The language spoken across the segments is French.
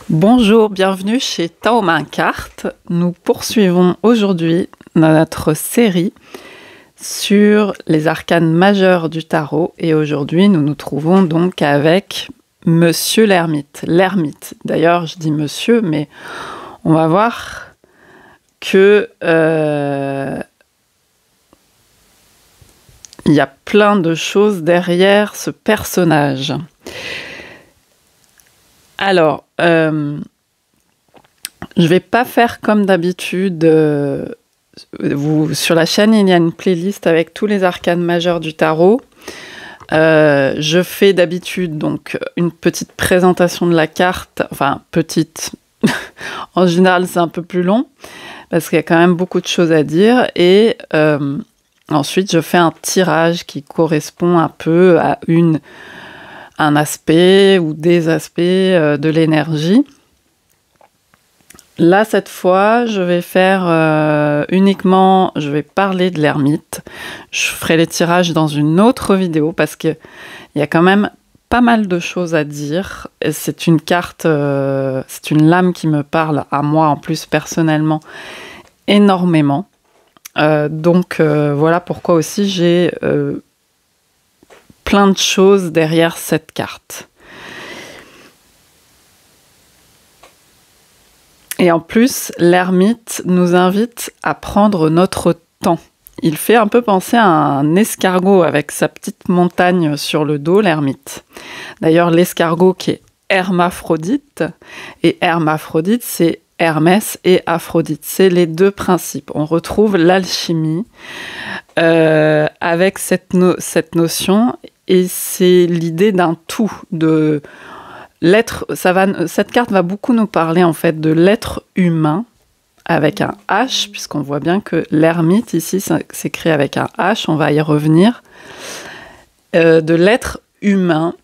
Bonjour, bienvenue chez Tao Main Carte. Nous poursuivons aujourd'hui notre série sur les arcanes majeures du tarot et aujourd'hui nous nous trouvons donc avec Monsieur l'Ermite. L'Ermite, d'ailleurs je dis Monsieur, mais on va voir que il y a plein de choses derrière ce personnage. Alors, je vais pas faire comme d'habitude. Sur la chaîne, il y a une playlist avec tous les arcanes majeurs du tarot. Je fais d'habitude donc une petite présentation de la carte. Enfin, petite. En général, c'est un peu plus long parce qu'il y a quand même beaucoup de choses à dire. Et ensuite, je fais un tirage qui correspond un peu à un aspect ou des aspects de l'énergie. Là, cette fois, je vais faire je vais parler de l'ermite. Je ferai les tirages dans une autre vidéo parce qu'il y a quand même pas mal de choses à dire. C'est une carte, c'est une lame qui me parle à moi en plus personnellement énormément. Donc voilà pourquoi aussi j'ai plein de choses derrière cette carte. Et en plus, l'ermite nous invite à prendre notre temps. Il fait un peu penser à un escargot avec sa petite montagne sur le dos, l'ermite. D'ailleurs, l'escargot qui est hermaphrodite, et hermaphrodite, c'est Hermès et Aphrodite. C'est les deux principes. On retrouve l'alchimie avec cette notion. Et c'est l'idée d'un tout, de l'être. Cette carte va beaucoup nous parler en fait de l'être humain avec un H, puisqu'on voit bien que l'ermite ici s'écrit avec un H, on va y revenir. De l'être humain,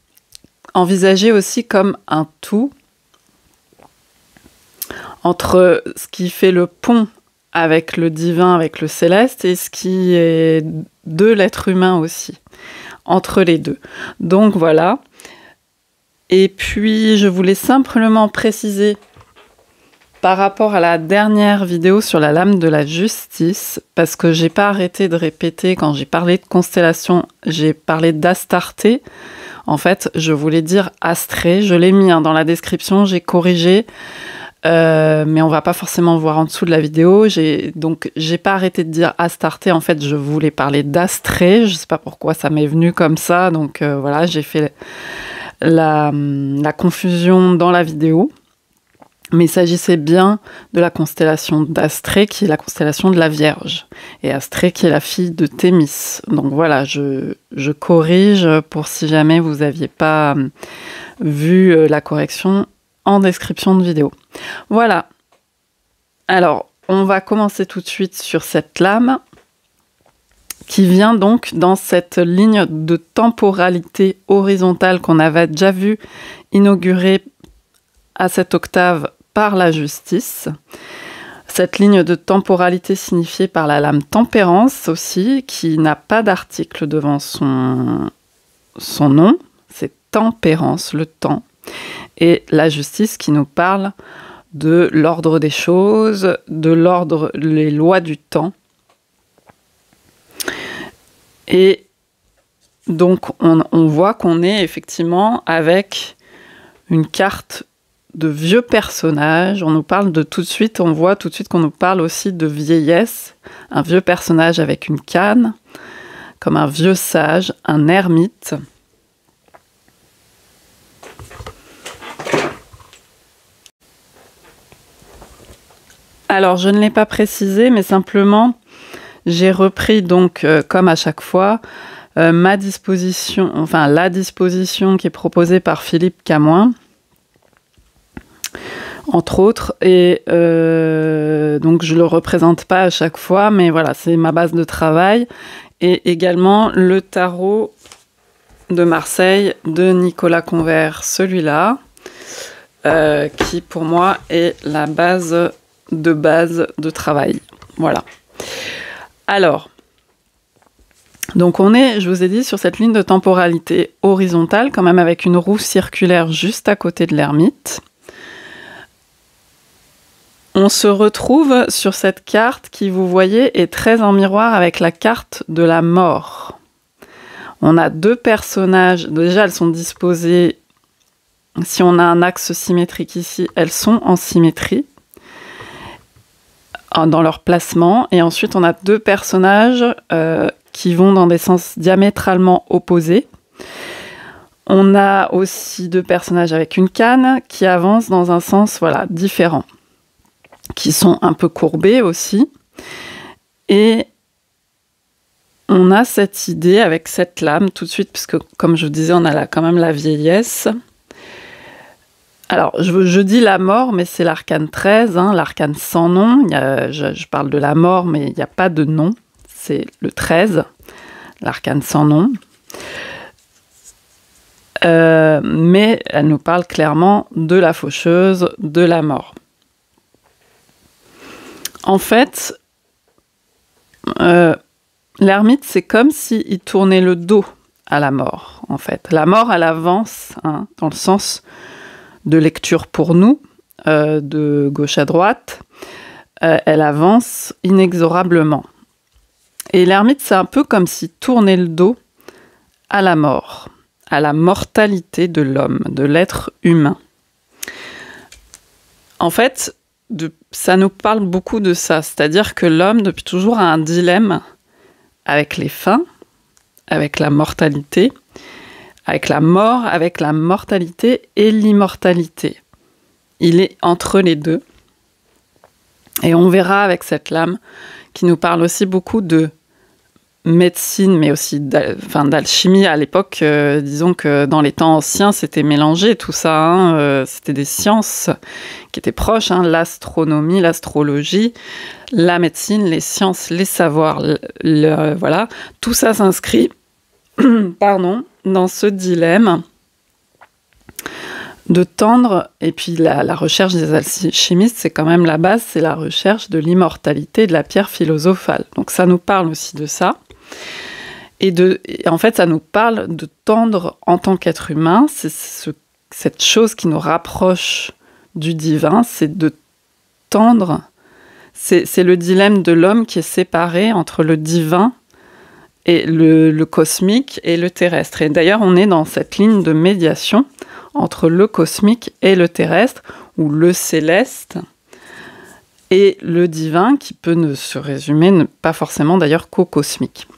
envisagé aussi comme un tout, entre ce qui fait le pont avec le divin, avec le céleste, et ce qui est de l'être humain aussi. Entre les deux. Donc voilà. Et puis, je voulais simplement préciser par rapport à la dernière vidéo sur la lame de la justice, parce que j'ai pas arrêté de répéter quand j'ai parlé de constellation, j'ai parlé d'Astarté. En fait, je voulais dire Astrée. Je l'ai mis dans la description, j'ai corrigé. Mais on va pas forcément voir en dessous de la vidéo. Donc j'ai pas arrêté de dire Astarté. En fait, je voulais parler d'Astrée. Je sais pas pourquoi ça m'est venu comme ça. Donc voilà, j'ai fait la confusion dans la vidéo. Mais il s'agissait bien de la constellation d'Astrée, qui est la constellation de la Vierge. Et Astrée, qui est la fille de Thémis. Donc voilà, je corrige pour si jamais vous n'aviez pas vu la correction en description de vidéo. Voilà. Alors, on va commencer tout de suite sur cette lame qui vient donc dans cette ligne de temporalité horizontale qu'on avait déjà vu inaugurée à cette octave par la justice. Cette ligne de temporalité signifiée par la lame tempérance aussi, qui n'a pas d'article devant son nom. C'est tempérance, le temps. Et la justice qui nous parle de l'ordre des choses, de l'ordre, les lois du temps. Et donc, on voit qu'on est effectivement avec une carte de vieux personnages. On nous parle de tout de suite, on voit tout de suite qu'on nous parle aussi de vieillesse. Un vieux personnage avec une canne, comme un vieux sage, un ermite. Alors, je ne l'ai pas précisé, mais simplement, j'ai repris donc, comme à chaque fois, la disposition qui est proposée par Philippe Camoin, entre autres, et donc je ne le représente pas à chaque fois, mais voilà, c'est ma base de travail, et également le tarot de Marseille de Nicolas Convert, celui-là, qui pour moi est la base de travail. Voilà. Alors, donc on est, je vous ai dit, sur cette ligne de temporalité horizontale, quand même avec une roue circulaire juste à côté de l'ermite. On se retrouve sur cette carte qui, vous voyez, est très en miroir avec la carte de la mort. On a deux personnages, déjà elles sont disposées, si on a un axe symétrique ici, elles sont en symétrie dans leur placement, et ensuite on a deux personnages qui vont dans des sens diamétralement opposés. On a aussi deux personnages avec une canne qui avancent dans un sens différent, qui sont un peu courbés aussi. Et on a cette idée avec cette lame tout de suite, puisque comme je vous disais, on a quand même la vieillesse. Alors, je dis la mort, mais c'est l'arcane 13, l'arcane sans nom. Je parle de la mort, mais il n'y a pas de nom. C'est le 13, l'arcane sans nom. Mais elle nous parle clairement de la faucheuse, de la mort. En fait, l'ermite, c'est comme s'il tournait le dos à la mort, en fait. La mort, elle avance, dans le sens de lecture pour nous, de gauche à droite. Elle avance inexorablement. Et l'ermite, c'est un peu comme s'il tournait le dos à la mort, à la mortalité de l'homme, de l'être humain. En fait, ça nous parle beaucoup de ça, c'est-à-dire que l'homme, depuis toujours, a un dilemme avec les fins, avec la mortalité, avec la mort, avec la mortalité et l'immortalité. Il est entre les deux. Et on verra avec cette lame qui nous parle aussi beaucoup de médecine, mais aussi d'alchimie. À l'époque, disons que dans les temps anciens, c'était mélangé tout ça. C'était des sciences qui étaient proches, l'astronomie, l'astrologie, la médecine, les sciences, les savoirs. Voilà, tout ça s'inscrit dans ce dilemme de tendre, et puis la recherche des alchimistes, c'est quand même la base, c'est la recherche de l'immortalité de la pierre philosophale. Donc ça nous parle aussi de ça. Et en fait, ça nous parle de tendre en tant qu'être humain. C'est cette chose qui nous rapproche du divin, c'est de tendre. C'est le dilemme de l'homme qui est séparé entre le divin et le cosmique et le terrestre. Et d'ailleurs, on est dans cette ligne de médiation entre le cosmique et le terrestre, ou le céleste et le divin, qui peut ne se résumer, pas forcément d'ailleurs qu'au cosmique.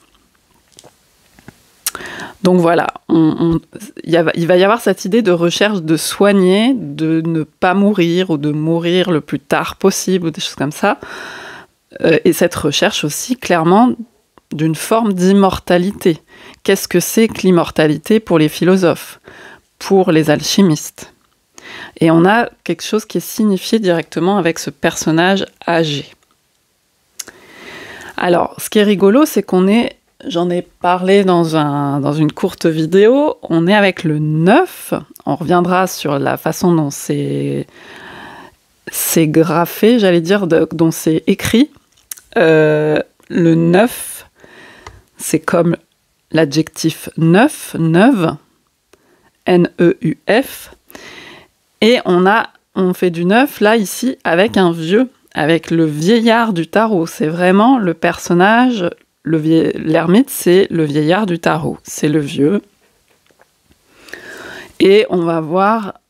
Donc voilà, il va y avoir cette idée de recherche de soigner, de ne pas mourir ou de mourir le plus tard possible, ou des choses comme ça. Et cette recherche aussi, clairement, d'une forme d'immortalité. Qu'est-ce que c'est que l'immortalité pour les philosophes, pour les alchimistes? Et on a quelque chose qui est signifié directement avec ce personnage âgé. Alors, ce qui est rigolo, c'est j'en ai parlé dans une courte vidéo, on est avec le 9, on reviendra sur la façon dont c'est graphé, j'allais dire, dont c'est écrit. Le 9, c'est comme l'adjectif neuf, neuve, N-E-U-F, et on fait du 9, là, ici, avec un vieux, avec le vieillard du tarot. C'est vraiment le personnage, l'ermite, c'est le vieillard du tarot, c'est le vieux. Et on va voir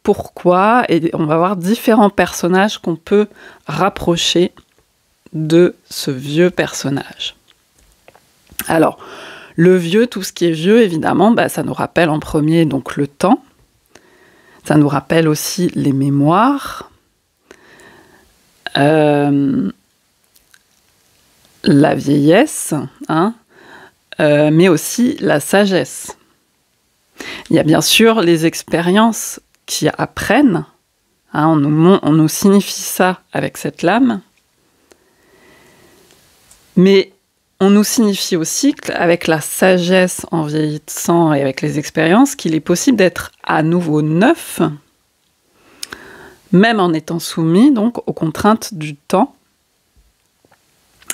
pourquoi, et on va voir différents personnages qu'on peut rapprocher de ce vieux personnage. Alors, le vieux, tout ce qui est vieux, évidemment, ça nous rappelle en premier donc le temps. Ça nous rappelle aussi les mémoires, la vieillesse, mais aussi la sagesse. Il y a bien sûr les expériences qui apprennent, on nous signifie ça avec cette lame, mais on nous signifie aussi qu'avec la sagesse en vieillissant et avec les expériences, qu'il est possible d'être à nouveau neuf, même en étant soumis donc aux contraintes du temps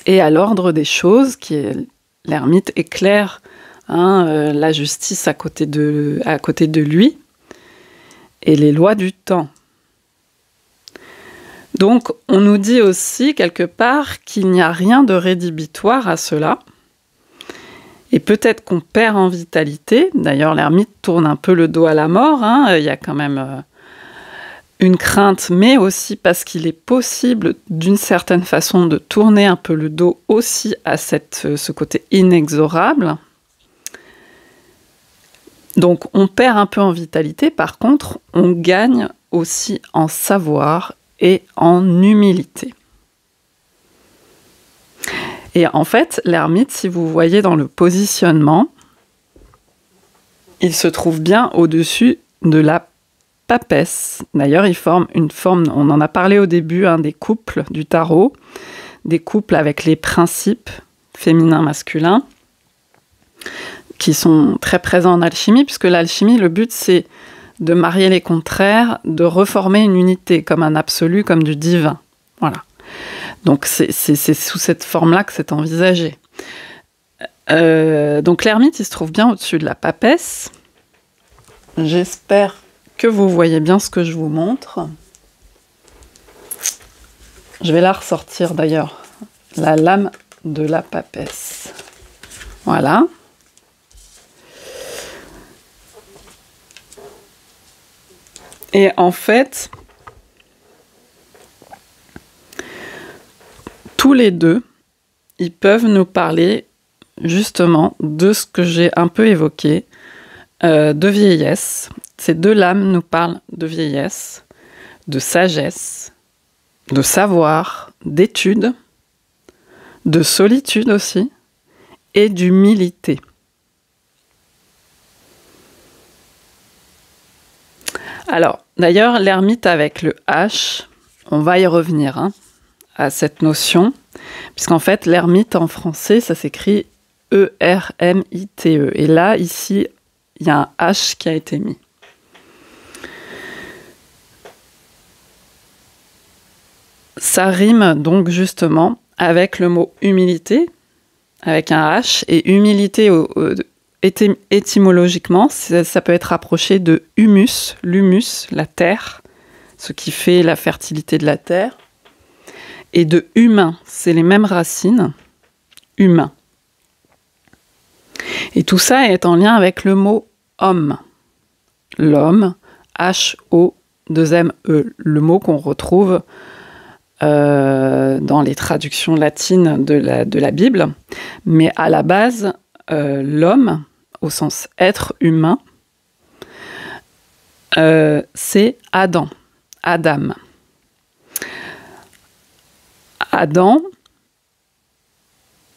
et à l'ordre des choses, qui est l'ermite éclaire la justice à côté de lui et les lois du temps. Donc, on nous dit aussi quelque part qu'il n'y a rien de rédhibitoire à cela. Et peut-être qu'on perd en vitalité. D'ailleurs, l'ermite tourne un peu le dos à la mort. Il y a quand même une crainte, mais aussi parce qu'il est possible, d'une certaine façon, de tourner un peu le dos aussi à ce côté inexorable. Donc, on perd un peu en vitalité. Par contre, on gagne aussi en savoir et en humilité. Et en fait, l'ermite, si vous voyez dans le positionnement, il se trouve bien au-dessus de la papesse. D'ailleurs, il forme une forme, on en a parlé au début, des couples du tarot, des couples avec les principes féminin-masculin, qui sont très présents en alchimie, puisque l'alchimie, le but, c'est de marier les contraires, de reformer une unité, comme un absolu, comme du divin. Voilà. Donc, c'est sous cette forme-là que c'est envisagé. Donc, l'ermite, il se trouve bien au-dessus de la papesse. J'espère que vous voyez bien ce que je vous montre. Je vais la ressortir, d'ailleurs, la lame de la papesse. Voilà. Et en fait, tous les deux, ils peuvent nous parler justement de ce que j'ai un peu évoqué, de vieillesse. Ces deux lames nous parlent de vieillesse, de sagesse, de savoir, d'étude, de solitude aussi, et d'humilité. Alors, d'ailleurs, l'ermite avec le H, on va y revenir à cette notion, puisqu'en fait, l'ermite en français, ça s'écrit E-R-M-I-T-E. Et là, ici, il y a un H qui a été mis. Ça rime donc justement avec le mot humilité, avec un H, et humilité étymologiquement, ça peut être rapproché de humus, l'humus, la terre, ce qui fait la fertilité de la terre, et de humain, c'est les mêmes racines, humain. Et tout ça est en lien avec le mot homme. L'homme, H-O-2-M-E, le mot qu'on retrouve dans les traductions latines de la Bible. Mais à la base, l'homme, au sens être humain, c'est Adam, Adam. Adam,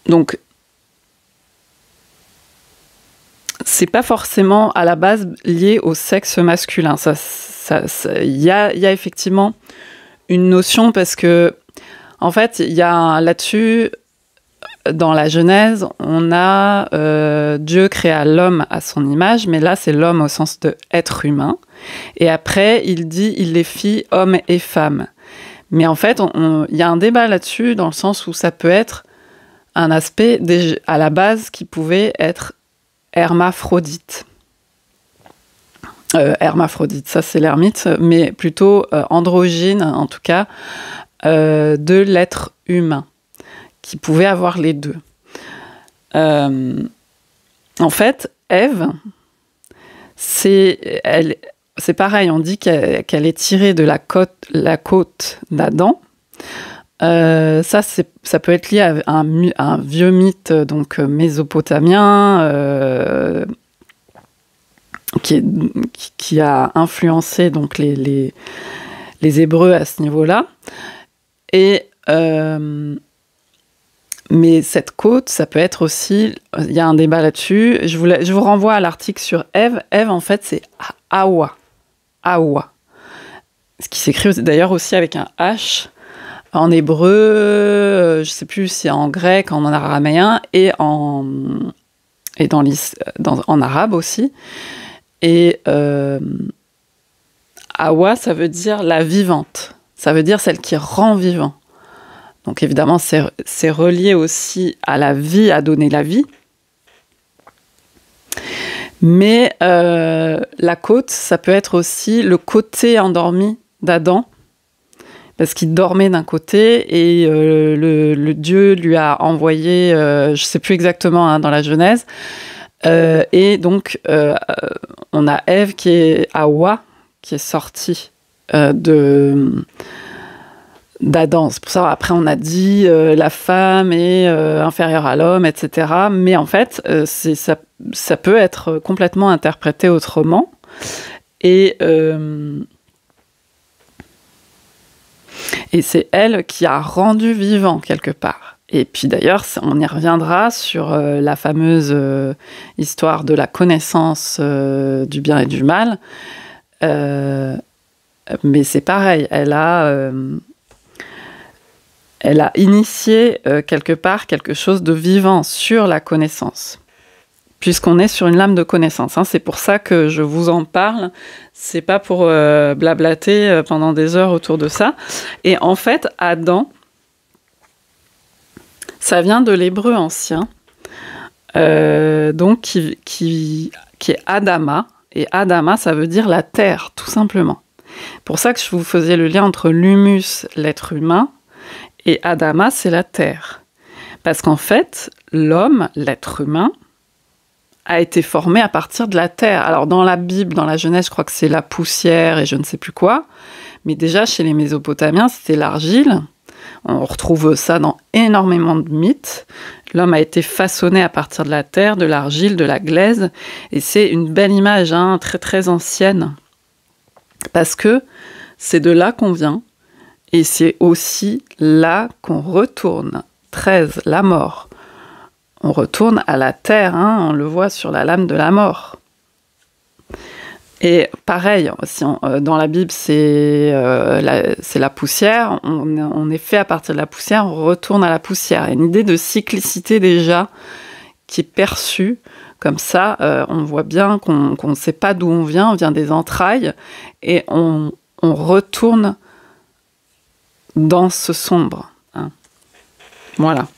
donc, c'est pas forcément à la base lié au sexe masculin. Il y a effectivement une notion parce que, en fait, il y a là-dessus, dans la Genèse, on a Dieu créa l'homme à son image, mais là, c'est l'homme au sens de être humain. Et après, il dit, il les fit hommes et femmes. Mais en fait, il y a un débat là-dessus, dans le sens où ça peut être un aspect, à la base, qui pouvait être hermaphrodite. Hermaphrodite, ça c'est l'ermite, mais plutôt androgyne, en tout cas, de l'être humain, qui pouvait avoir les deux. En fait, Ève, c'est pareil, on dit qu'elle est tirée de la côte d'Adam. Ça peut être lié à un vieux mythe donc mésopotamien qui a influencé donc les Hébreux à ce niveau-là. Et mais cette côte, ça peut être aussi, il y a un débat là-dessus. Je vous renvoie à l'article sur Ève. Ève, en fait, c'est Hawa. Hawa. Ce qui s'écrit d'ailleurs aussi avec un H. En hébreu, je ne sais plus si c'est en grec, en araméen, et en arabe aussi. Et Hawa, ça veut dire la vivante. Ça veut dire celle qui rend vivant. Donc évidemment, c'est relié aussi à la vie, à donner la vie. Mais la côte, ça peut être aussi le côté endormi d'Adam. parce qu'il dormait d'un côté et le Dieu lui a envoyé, je ne sais plus exactement hein, dans la Genèse, et donc on a Ève qui est Hawa, qui est sortie d'Adam. C'est pour ça après on a dit la femme est inférieure à l'homme, etc. Mais en fait, ça peut être complètement interprété autrement. Et c'est elle qui a rendu vivant quelque part. Et puis d'ailleurs, on y reviendra sur la fameuse histoire de la connaissance du bien et du mal. Mais c'est pareil, elle a initié quelque part quelque chose de vivant sur la connaissance, puisqu'on est sur une lame de connaissance. Hein. C'est pour ça que je vous en parle. C'est pas pour blablater pendant des heures autour de ça. Et en fait, Adam, ça vient de l'hébreu ancien, donc qui est Adama. Et Adama, ça veut dire la terre, tout simplement. Pour ça que je vous faisais le lien entre l'humus, l'être humain, et Adama, c'est la terre. Parce qu'en fait, l'homme, l'être humain, a été formé à partir de la terre. Alors dans la Bible, dans la Genèse, je crois que c'est la poussière et je ne sais plus quoi. Mais déjà, chez les Mésopotamiens, c'était l'argile. On retrouve ça dans énormément de mythes. L'homme a été façonné à partir de la terre, de l'argile, de la glaise. Et c'est une belle image, hein, très très ancienne. Parce que c'est de là qu'on vient. Et c'est aussi là qu'on retourne. 13, la mort. On retourne à la terre, hein, on le voit sur la lame de la mort. Et pareil, dans la Bible, c'est la poussière, on est fait à partir de la poussière, on retourne à la poussière. Il y a une idée de cyclicité déjà qui est perçue. Comme ça, on voit bien qu'on ne sait pas d'où on vient des entrailles, et on retourne dans ce sombre. Hein. Voilà.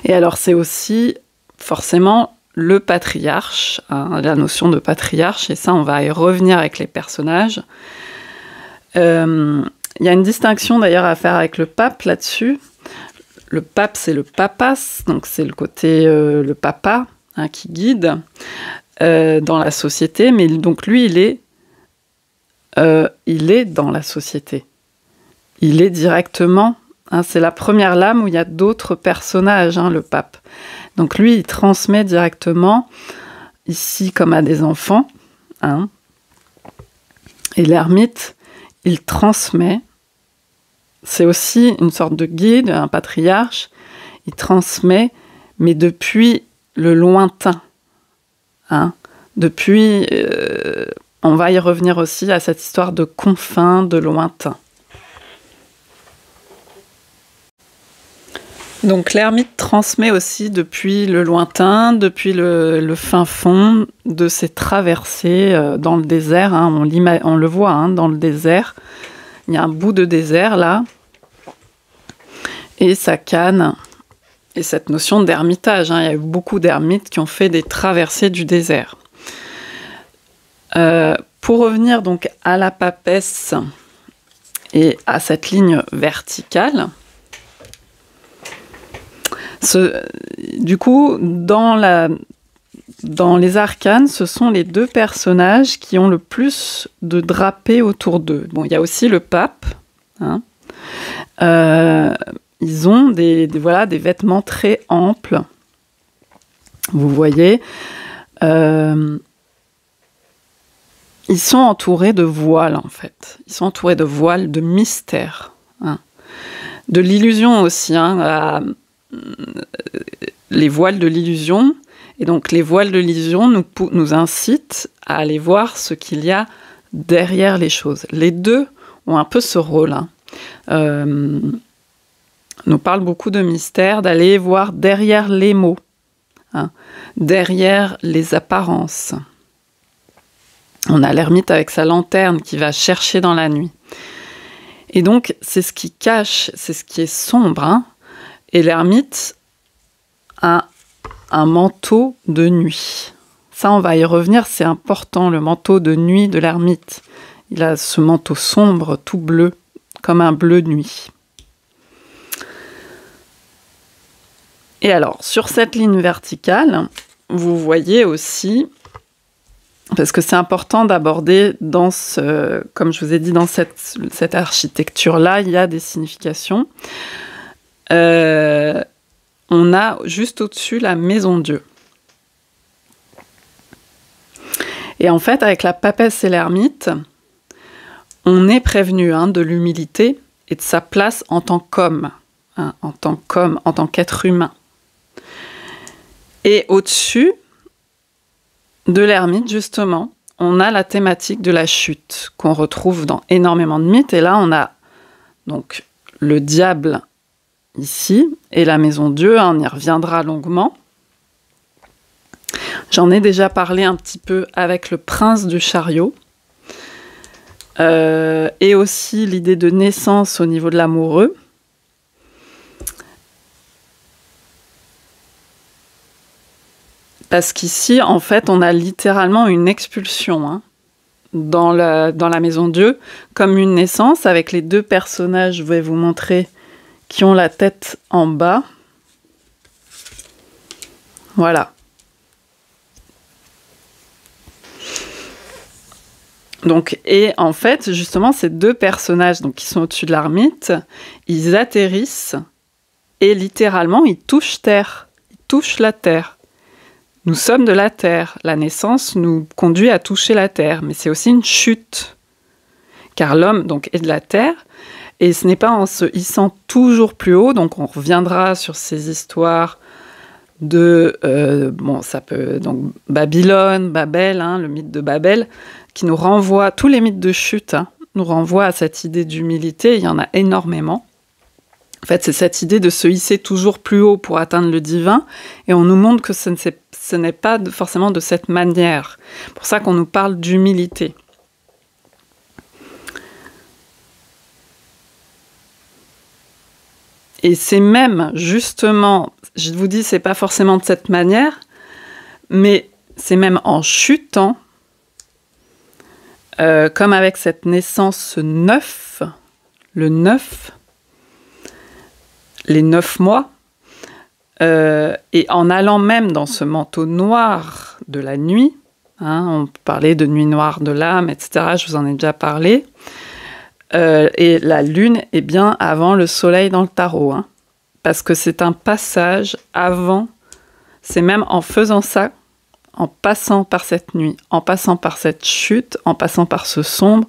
Et alors c'est aussi forcément le patriarche, hein, la notion de patriarche, et ça on va y revenir avec les personnages. Il y a une distinction d'ailleurs à faire avec le pape là-dessus. Le pape, c'est le papas, donc c'est le côté le papa hein, qui guide dans la société, mais donc lui il est dans la société. Il est directement. Hein, c'est la première lame où il y a d'autres personnages, hein, le pape. Donc lui, il transmet directement, ici comme à des enfants. Hein. Et l'ermite, il transmet. C'est aussi une sorte de guide, un patriarche. Il transmet, mais depuis le lointain. Hein. Depuis, on va y revenir aussi à cette histoire de confins, de lointain. Donc l'ermite transmet aussi depuis le lointain, depuis le fin fond de ses traversées dans le désert. Hein, on le voit hein, dans le désert. Il y a un bout de désert là. Et sa canne. Et cette notion d'ermitage. Hein, il y a eu beaucoup d'ermites qui ont fait des traversées du désert. Pour revenir donc à la papesse et à cette ligne verticale, du coup, dans les arcanes, ce sont les deux personnages qui ont le plus de drapés autour d'eux. Bon, il y a aussi le pape. Hein. Ils ont des vêtements très amples. Vous voyez. Ils sont entourés de voiles, en fait. Ils sont entourés de voiles de mystère. Hein. De l'illusion aussi, hein, les voiles de l'illusion. Et donc, les voiles de l'illusion nous incitent à aller voir ce qu'il y a derrière les choses. Les deux ont un peu ce rôle. Hein. Nous parle beaucoup de mystère, d'aller voir derrière les mots, hein, derrière les apparences. On a l'ermite avec sa lanterne qui va chercher dans la nuit. Et donc, c'est ce qui cache, c'est ce qui est sombre. Hein. Et l'ermite a un manteau de nuit. Ça, on va y revenir, c'est important, le manteau de nuit de l'ermite. Il a ce manteau sombre, tout bleu, comme un bleu nuit. Et alors, sur cette ligne verticale, vous voyez aussi, parce que c'est important d'aborder dans comme je vous ai dit, dans cette architecture-là, il y a des significations. On a juste au-dessus la maison Dieu. Et en fait, avec la papesse et l'ermite, on est prévenu de l'humilité et de sa place en tant qu'homme, en tant qu'être humain. Et au-dessus de l'ermite, justement, on a la thématique de la chute qu'on retrouve dans énormément de mythes. Et là, on a donc le diable ici et la maison Dieu. On y reviendra longuement. J'en ai déjà parlé un petit peu avec le prince du chariot. Et aussi l'idée de naissance au niveau de l'amoureux. Parce qu'ici, en fait, on a littéralement une expulsion dans la maison Dieu, comme une naissance, avec les deux personnages, je vais vous montrer, qui ont la tête en bas. Voilà. Donc, et en fait, justement, ces deux personnages qui sont au-dessus de l'ermite, ils atterrissent et littéralement, ils touchent terre. Ils touchent la terre. Nous sommes de la terre. La naissance nous conduit à toucher la terre, mais c'est aussi une chute. Car l'homme est de la terre, et ce n'est pas en se hissant toujours plus haut, donc on reviendra sur ces histoires de Babylone, Babel, le mythe de Babel, qui nous renvoie, tous les mythes de chute nous renvoient à cette idée d'humilité, il y en a énormément. En fait, c'est cette idée de se hisser toujours plus haut pour atteindre le divin, et on nous montre que ce n'est pas forcément de cette manière. C'est pour ça qu'on nous parle d'humilité. Et c'est même, justement, je vous dis, c'est pas forcément de cette manière, mais c'est même en chutant, comme avec cette naissance neuf, le 9, les 9 mois, et en allant même dans ce manteau noir de la nuit, on parlait de nuit noire de l'âme, etc., je vous en ai déjà parlé, et la lune est bien avant le soleil dans le tarot, parce que c'est un passage avant, c'est même en faisant ça, en passant par cette nuit, en passant par cette chute, en passant par ce sombre,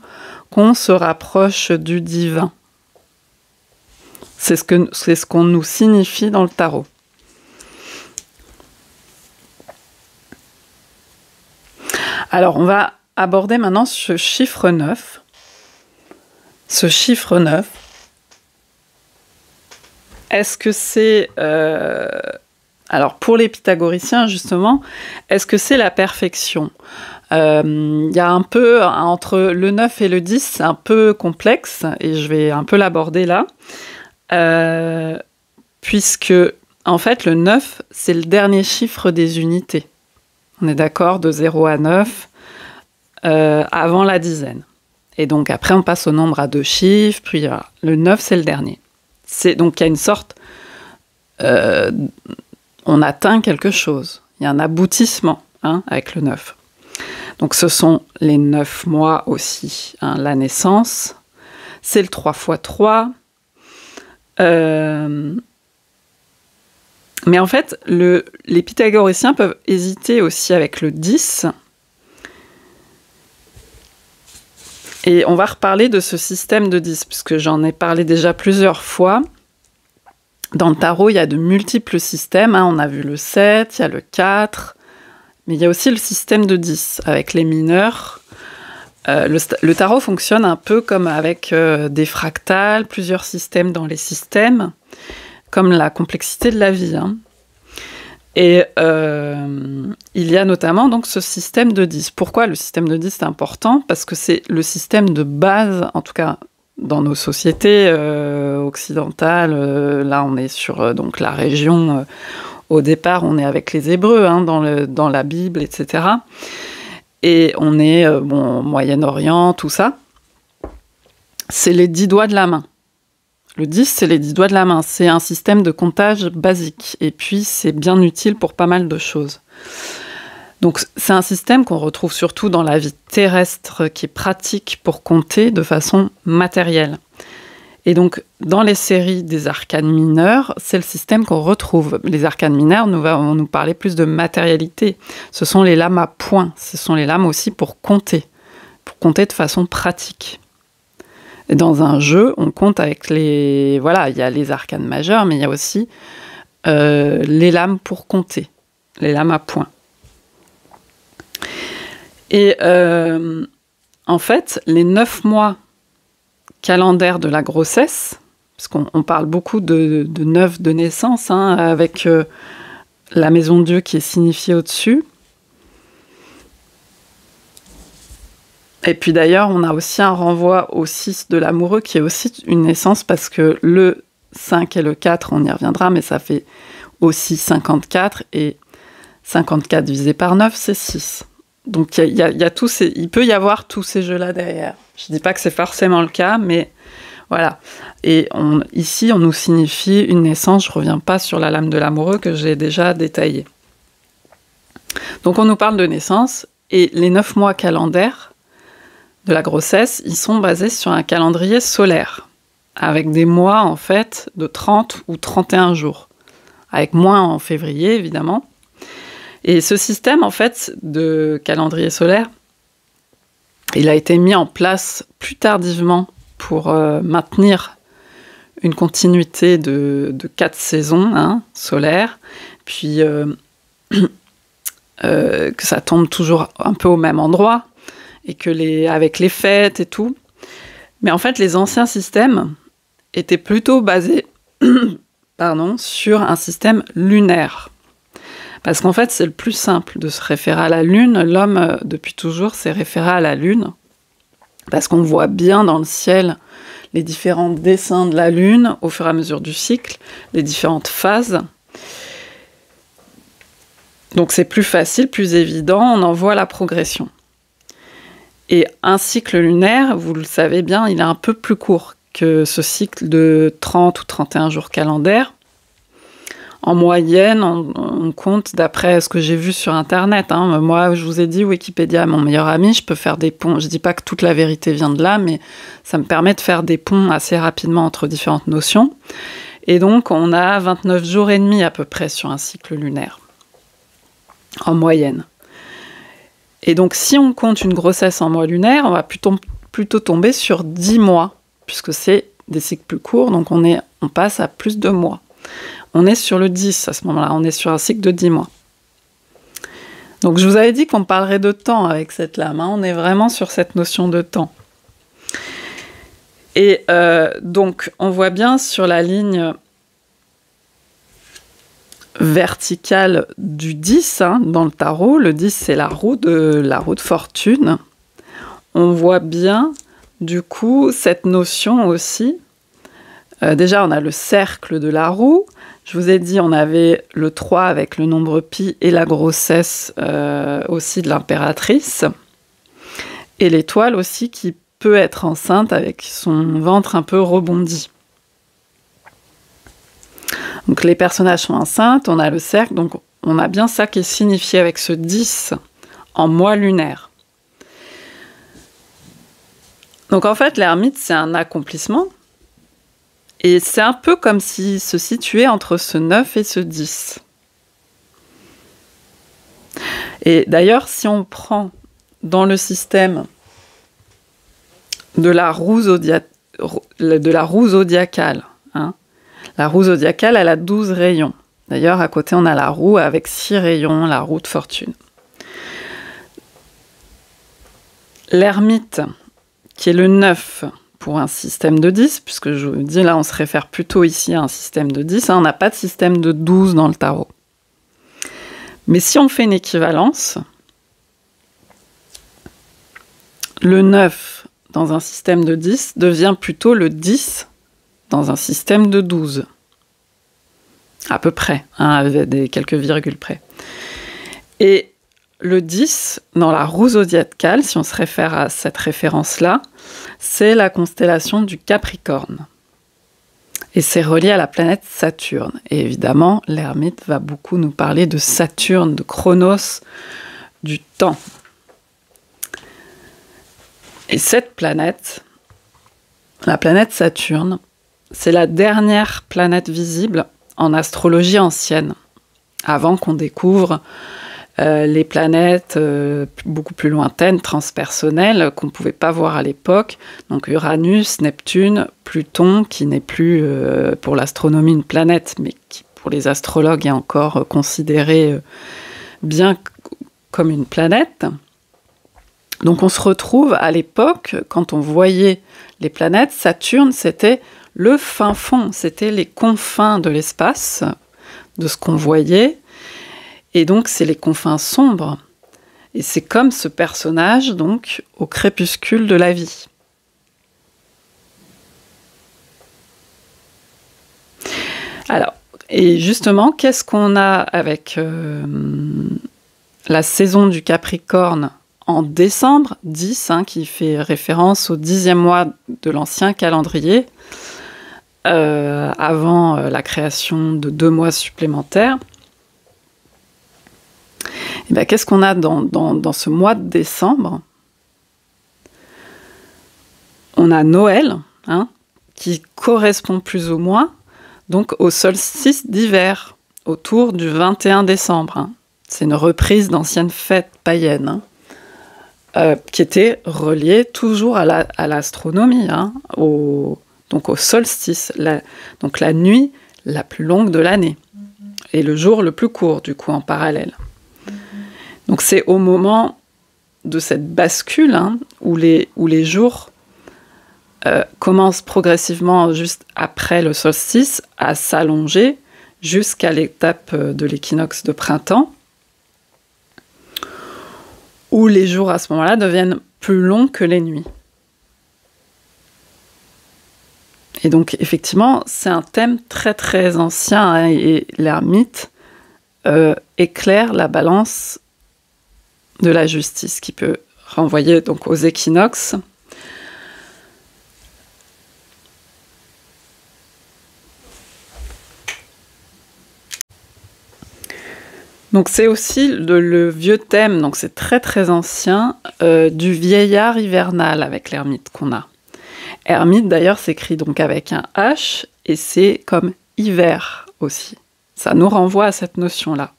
qu'on se rapproche du divin. C'est ce qu'on nous signifie dans le tarot. Alors, on va aborder maintenant ce chiffre 9. Ce chiffre 9, est-ce que c'est... alors, pour les pythagoriciens, justement, est-ce que c'est la perfection ? Il y a un peu, entre le 9 et le 10, c'est un peu complexe, et je vais un peu l'aborder là. Puisque, en fait, le 9, c'est le dernier chiffre des unités. On est d'accord, de 0 à 9, avant la dizaine. Et donc, après, on passe au nombre à 2 chiffres, puis voilà. Le 9, c'est le dernier. Donc, il y a une sorte... on atteint quelque chose. Il y a un aboutissement avec le 9. Donc, ce sont les 9 mois aussi. La naissance, c'est le 3 x 3. Mais en fait, les pythagoriciens peuvent hésiter aussi avec le 10. Et on va reparler de ce système de 10, puisque j'en ai parlé déjà plusieurs fois. Dans le tarot, il y a de multiples systèmes. On a vu le 7, il y a le 4, mais il y a aussi le système de 10, avec les mineurs. Le tarot fonctionne un peu comme avec des fractales, plusieurs systèmes dans les systèmes, comme la complexité de la vie. Et il y a notamment donc ce système de 10. Pourquoi le système de 10 est important ? Parce que c'est le système de base, en tout cas dans nos sociétés occidentales. Là, on est sur donc la région. Au départ, on est avec les Hébreux dans la Bible, etc. Et on est au Moyen-Orient, tout ça. c'est les 10 doigts de la main. Le 10, c'est les 10 doigts de la main. C'est un système de comptage basique. Et puis, c'est bien utile pour pas mal de choses. Donc, c'est un système qu'on retrouve surtout dans la vie terrestre, qui est pratique pour compter de façon matérielle. Et donc, dans les séries des arcanes mineures, c'est le système qu'on retrouve. Les arcanes mineures vont nous parler plus de matérialité. Ce sont les lames à points. Ce sont les lames aussi pour compter de façon pratique. Et dans un jeu, on compte avec les... Voilà, il y a les arcanes majeures, mais il y a aussi les lames pour compter, les lames à points. Et en fait, les 9 mois calendaires de la grossesse, parce qu'on parle beaucoup de 9 de naissance, hein, avec la maison de Dieu qui est signifiée au-dessus. Et puis d'ailleurs, on a aussi un renvoi au 6 de l'amoureux, qui est aussi une naissance, parce que le 5 et le 4, on y reviendra, mais ça fait aussi 54, et 54 divisé par 9, c'est 6. Donc il peut y avoir tous ces jeux-là derrière. Je ne dis pas que c'est forcément le cas, mais voilà. Et ici, on nous signifie une naissance. Je ne reviens pas sur la lame de l'amoureux que j'ai déjà détaillée. Donc on nous parle de naissance, et les 9 mois calendaires de la grossesse, ils sont basés sur un calendrier solaire, avec des mois en fait de 30 ou 31 jours, avec moins en février évidemment. Et ce système, en fait, de calendrier solaire, il a été mis en place plus tardivement pour maintenir une continuité de 4 saisons solaires, puis que ça tombe toujours un peu au même endroit, et que avec les fêtes et tout. Mais en fait, les anciens systèmes étaient plutôt basés sur un système lunaire. Parce qu'en fait, c'est le plus simple de se référer à la Lune. L'homme, depuis toujours, s'est référé à la Lune. Parce qu'on voit bien dans le ciel les différents dessins de la Lune au fur et à mesure du cycle, les différentes phases. Donc c'est plus facile, plus évident, on en voit la progression. Et un cycle lunaire, vous le savez bien, il est un peu plus court que ce cycle de 30 ou 31 jours calendaires. En moyenne, on compte d'après ce que j'ai vu sur Internet. Moi, je vous ai dit, Wikipédia est mon meilleur ami, je peux faire des ponts. Je ne dis pas que toute la vérité vient de là, mais ça me permet de faire des ponts assez rapidement entre différentes notions. Et donc, on a 29 jours et demi à peu près sur un cycle lunaire, en moyenne. Et donc, si on compte une grossesse en mois lunaire, on va plutôt tomber sur 10 mois, puisque c'est des cycles plus courts, donc on passe à plus de mois. On est sur le 10 à ce moment-là, on est sur un cycle de 10 mois. Donc je vous avais dit qu'on parlerait de temps avec cette lame, on est vraiment sur cette notion de temps. Et donc on voit bien sur la ligne verticale du 10 dans le tarot, le 10 c'est la roue de fortune. On voit bien du coup cette notion aussi. Déjà on a le cercle de la roue. Je vous ai dit, on avait le 3 avec le nombre pi et la grossesse aussi de l'impératrice. Et l'étoile aussi qui peut être enceinte avec son ventre un peu rebondi. Donc les personnages sont enceintes, on a le cercle, donc on a bien ça qui est signifié avec ce 10 en mois lunaire. Donc en fait, l'ermite, c'est un accomplissement. Et c'est un peu comme s'il se situait entre ce 9 et ce 10. Et d'ailleurs, si on prend dans le système de la roue zodiacale, la roue zodiacale, elle a 12 rayons. D'ailleurs, à côté, on a la roue avec 6 rayons, la roue de fortune. L'ermite, qui est le 9, pour un système de 10, puisque je vous dis là, on se réfère plutôt ici à un système de 10, on n'a pas de système de 12 dans le tarot. Mais si on fait une équivalence, le 9 dans un système de 10 devient plutôt le 10 dans un système de 12. À peu près, avec quelques virgules près. Et le 10, dans la roue zodiacale, si on se réfère à cette référence-là, c'est la constellation du Capricorne. Et c'est relié à la planète Saturne. Et évidemment, l'ermite va beaucoup nous parler de Saturne, de Chronos, du temps. Et cette planète, la planète Saturne, c'est la dernière planète visible en astrologie ancienne, avant qu'on découvre les planètes beaucoup plus lointaines, transpersonnelles, qu'on ne pouvait pas voir à l'époque. Donc Uranus, Neptune, Pluton, qui n'est plus pour l'astronomie une planète, mais qui pour les astrologues est encore considéré bien comme une planète. Donc on se retrouve à l'époque, quand on voyait les planètes, Saturne, c'était le fin fond, c'était les confins de l'espace, de ce qu'on voyait. Et donc, c'est les confins sombres. Et c'est comme ce personnage, donc, au crépuscule de la vie. Alors, et justement, qu'est-ce qu'on a avec la saison du Capricorne en décembre 10, qui fait référence au 10e mois de l'ancien calendrier, avant la création de 2 mois supplémentaires. Et bien, qu'est-ce qu'on a dans ce mois de décembre? On a Noël, qui correspond plus ou moins donc au solstice d'hiver, autour du 21 décembre. C'est une reprise d'anciennes fêtes païennes, qui étaient reliées toujours à l'astronomie, donc au solstice, donc la nuit la plus longue de l'année, et le jour le plus court, du coup, en parallèle. Donc c'est au moment de cette bascule où les jours commencent progressivement juste après le solstice à s'allonger jusqu'à l'étape de l'équinoxe de printemps, où les jours à ce moment-là deviennent plus longs que les nuits. Et donc effectivement, c'est un thème très très ancien, et l'ermite éclaire la balance de la justice, qui peut renvoyer donc aux équinoxes. Donc c'est aussi le vieux thème, donc c'est très très ancien, du vieillard hivernal avec l'ermite qu'on a. Ermite d'ailleurs s'écrit donc avec un H, et c'est comme hiver aussi. Ça nous renvoie à cette notion-là.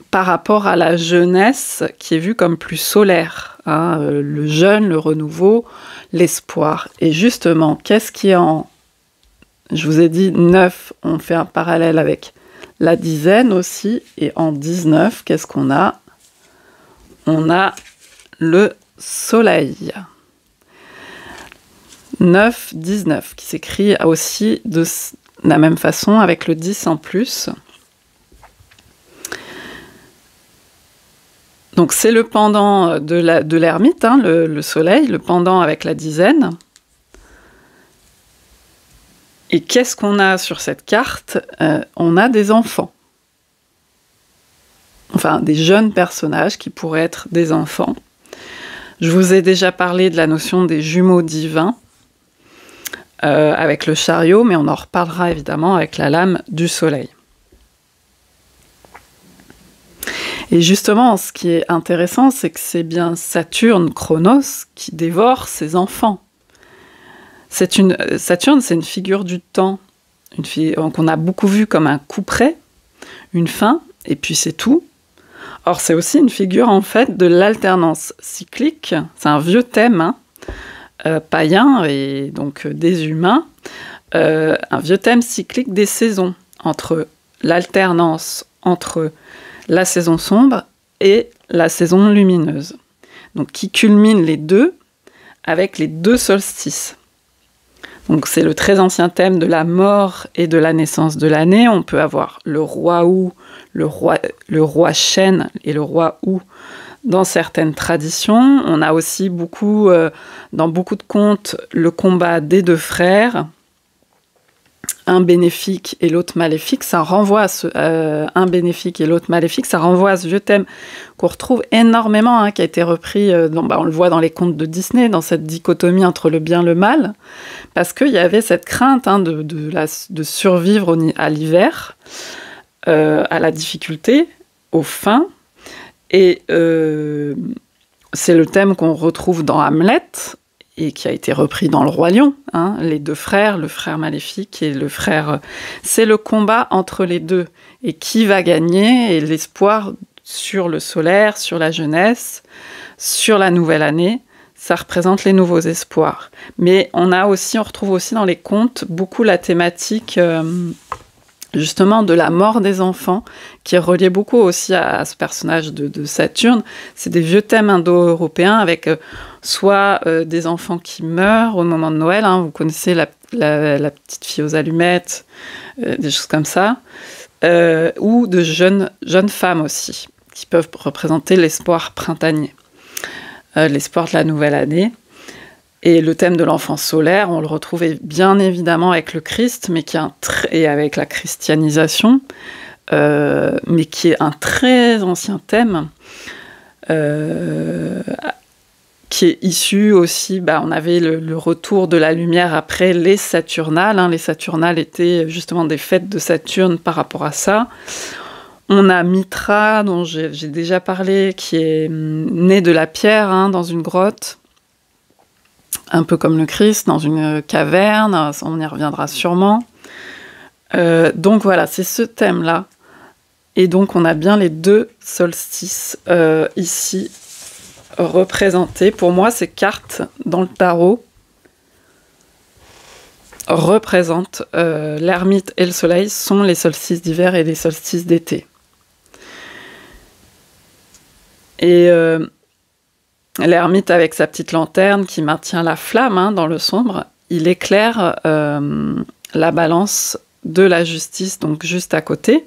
Par rapport à la jeunesse qui est vue comme plus solaire, le jeune, le renouveau, l'espoir. Et justement, qu'est-ce qui est je vous ai dit 9, on fait un parallèle avec la dizaine aussi, et en 19, qu'est-ce qu'on a? On a le soleil. 9, 19, qui s'écrit aussi de la même façon avec le 10 en plus. Donc c'est le pendant de l'ermite, le soleil, le pendant avec la dizaine. Et qu'est-ce qu'on a sur cette carte? On a des enfants. Enfin, des jeunes personnages qui pourraient être des enfants. Je vous ai déjà parlé de la notion des jumeaux divins avec le chariot, mais on en reparlera évidemment avec la lame du soleil. Et justement, ce qui est intéressant, c'est que c'est bien Saturne, Chronos, qui dévore ses enfants. Saturne, c'est une figure du temps, qu'on a beaucoup vu comme un couperet, une fin, et puis c'est tout. Or, c'est aussi une figure, en fait, de l'alternance cyclique. C'est un vieux thème, païen et donc des humains. Un vieux thème cyclique des saisons, entre l'alternance entre la saison sombre et la saison lumineuse. Donc, qui culmine les deux avec les 2 solstices. Donc, c'est le très ancien thème de la mort et de la naissance de l'année. On peut avoir le roi Ou, le roi chêne et le roi Ou dans certaines traditions. On a aussi dans beaucoup de contes, le combat des 2 frères un bénéfique et l'autre maléfique, ça renvoie à un bénéfique et l'autre maléfique, ça renvoie à ce vieux thème qu'on retrouve énormément, hein, qui a été repris, on le voit dans les contes de Disney, dans cette dichotomie entre le bien et le mal, parce qu'il y avait cette crainte, hein, de survivre à l'hiver, à la difficulté, aux fins, et c'est le thème qu'on retrouve dans Hamlet, et qui a été repris dans Le Roi Lion, hein, les deux frères, le frère maléfique et le frère... C'est le combat entre les deux, et qui va gagner, et l'espoir sur le solaire, sur la jeunesse, sur la nouvelle année, ça représente les nouveaux espoirs. Mais on retrouve aussi dans les contes beaucoup la thématique... justement de la mort des enfants, qui est relié beaucoup aussi à ce personnage de Saturne. C'est des vieux thèmes indo-européens avec soit des enfants qui meurent au moment de Noël, hein, vous connaissez la petite fille aux allumettes, des choses comme ça, ou de jeunes femmes aussi, qui peuvent représenter l'espoir printanier, l'espoir de la nouvelle année. Et le thème de l'enfant solaire, on le retrouve bien évidemment avec le Christ, mais et avec la christianisation, mais qui est un très ancien thème, qui est issu aussi, on avait le retour de la lumière après les Saturnales, hein. Les Saturnales étaient justement des fêtes de Saturne par rapport à ça. On a Mitra, dont j'ai déjà parlé, qui est né de la pierre, hein, dans une grotte, un peu comme le Christ, dans une caverne, on y reviendra sûrement. Donc voilà, c'est ce thème-là. Et donc on a bien les deux solstices ici représentés. Pour moi, ces cartes dans le tarot représentent l'ermite et le soleil, sont les solstices d'hiver et les solstices d'été. Et... l'ermite avec sa petite lanterne qui maintient la flamme, hein, dans le sombre, il éclaire la balance de la justice, donc juste à côté,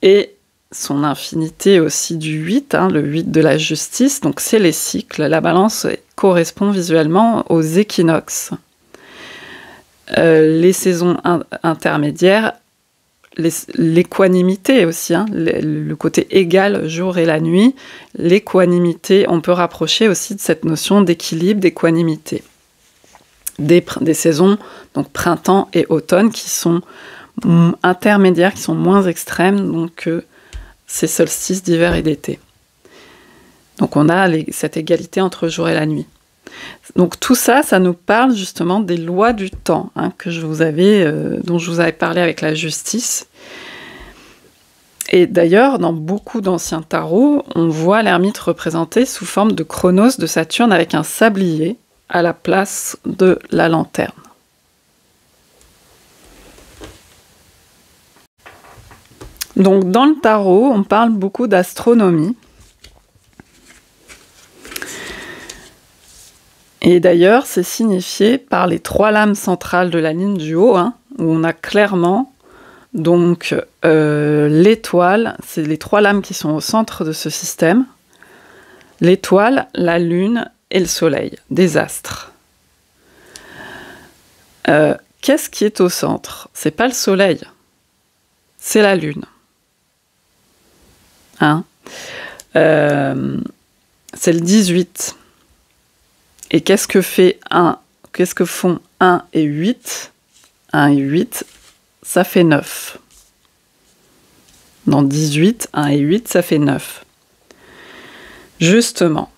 et son infinité aussi du 8, hein, le 8 de la justice, donc c'est les cycles. La balance correspond visuellement aux équinoxes. Les saisons intermédiaires, l'équanimité aussi, hein, le côté égal jour et la nuit, l'équanimité, on peut rapprocher aussi de cette notion d'équilibre, d'équanimité. Des saisons, donc printemps et automne, qui sont intermédiaires, qui sont moins extrêmes donc, que ces solstices d'hiver et d'été. Donc on a cette égalité entre jour et la nuit. Donc tout ça, ça nous parle justement des lois du temps, hein, dont je vous avais parlé avec la justice. Et d'ailleurs, dans beaucoup d'anciens tarots, on voit l'ermite représenté sous forme de chronos de Saturne avec un sablier à la place de la lanterne. Donc dans le tarot, on parle beaucoup d'astronomie. Et d'ailleurs, c'est signifié par les 3 lames centrales de la ligne du haut, hein, où on a clairement donc l'étoile, c'est les 3 lames qui sont au centre de ce système, l'étoile, la lune et le soleil, des astres. Qu'est-ce qui est au centre? C'est pas le soleil, c'est la lune. Hein, c'est le 18. Et qu'est-ce que font 1 et 8? 1 et 8, ça fait 9. Dans 18, 1 et 8, ça fait 9. Justement,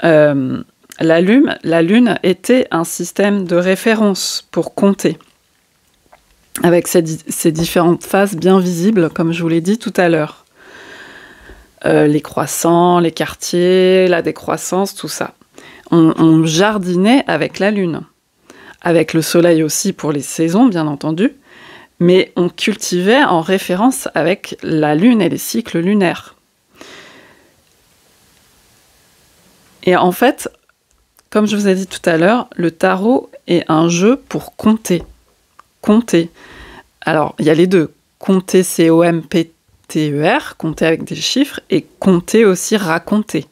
la lune était un système de référence pour compter, avec ces différentes phases bien visibles, comme je vous l'ai dit tout à l'heure. Les croissants, les quartiers, la décroissance, tout ça. On jardinait avec la lune, avec le soleil aussi pour les saisons, bien entendu, mais on cultivait en référence avec la lune et les cycles lunaires. Et en fait, comme je vous ai dit tout à l'heure, le tarot est un jeu pour compter. Compter. Alors, il y a les deux. Compter, C-O-M-P-T-E-R, compter avec des chiffres, et compter aussi, raconter.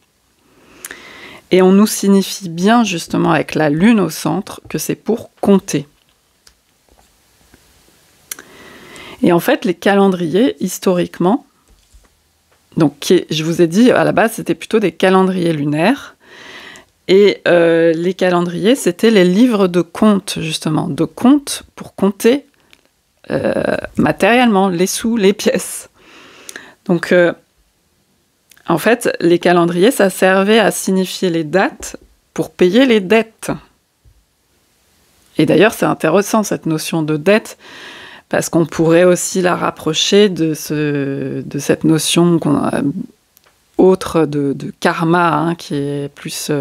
Et on nous signifie bien, justement, avec la lune au centre, que c'est pour compter. Et en fait, les calendriers, historiquement, donc je vous ai dit, à la base, c'était plutôt des calendriers lunaires. Et les calendriers, c'était les livres de comptes, justement, de comptes pour compter matériellement les sous, les pièces. Donc, en fait, les calendriers, ça servait à signifier les dates pour payer les dettes. Et d'ailleurs, c'est intéressant, cette notion de dette, parce qu'on pourrait aussi la rapprocher de cette notion autre de karma, hein, qui est plus...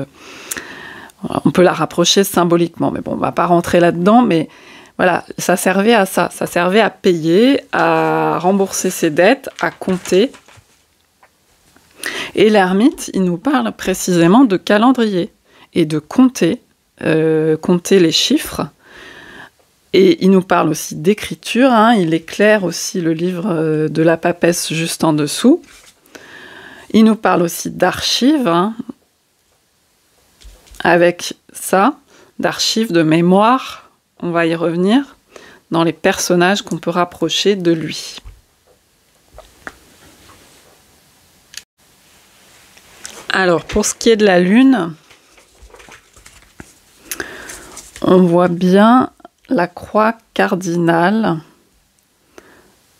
on peut la rapprocher symboliquement, mais bon, on ne va pas rentrer là-dedans, mais voilà, ça servait à ça. Ça servait à payer, à rembourser ses dettes, à compter. Et l'ermite, il nous parle précisément de calendrier et de compter les chiffres. Et il nous parle aussi d'écriture, hein, il éclaire aussi le livre de la papesse juste en dessous. Il nous parle aussi d'archives, hein, avec ça, d'archives, de mémoire, on va y revenir, dans les personnages qu'on peut rapprocher de lui. Alors, pour ce qui est de la lune, on voit bien la croix cardinale,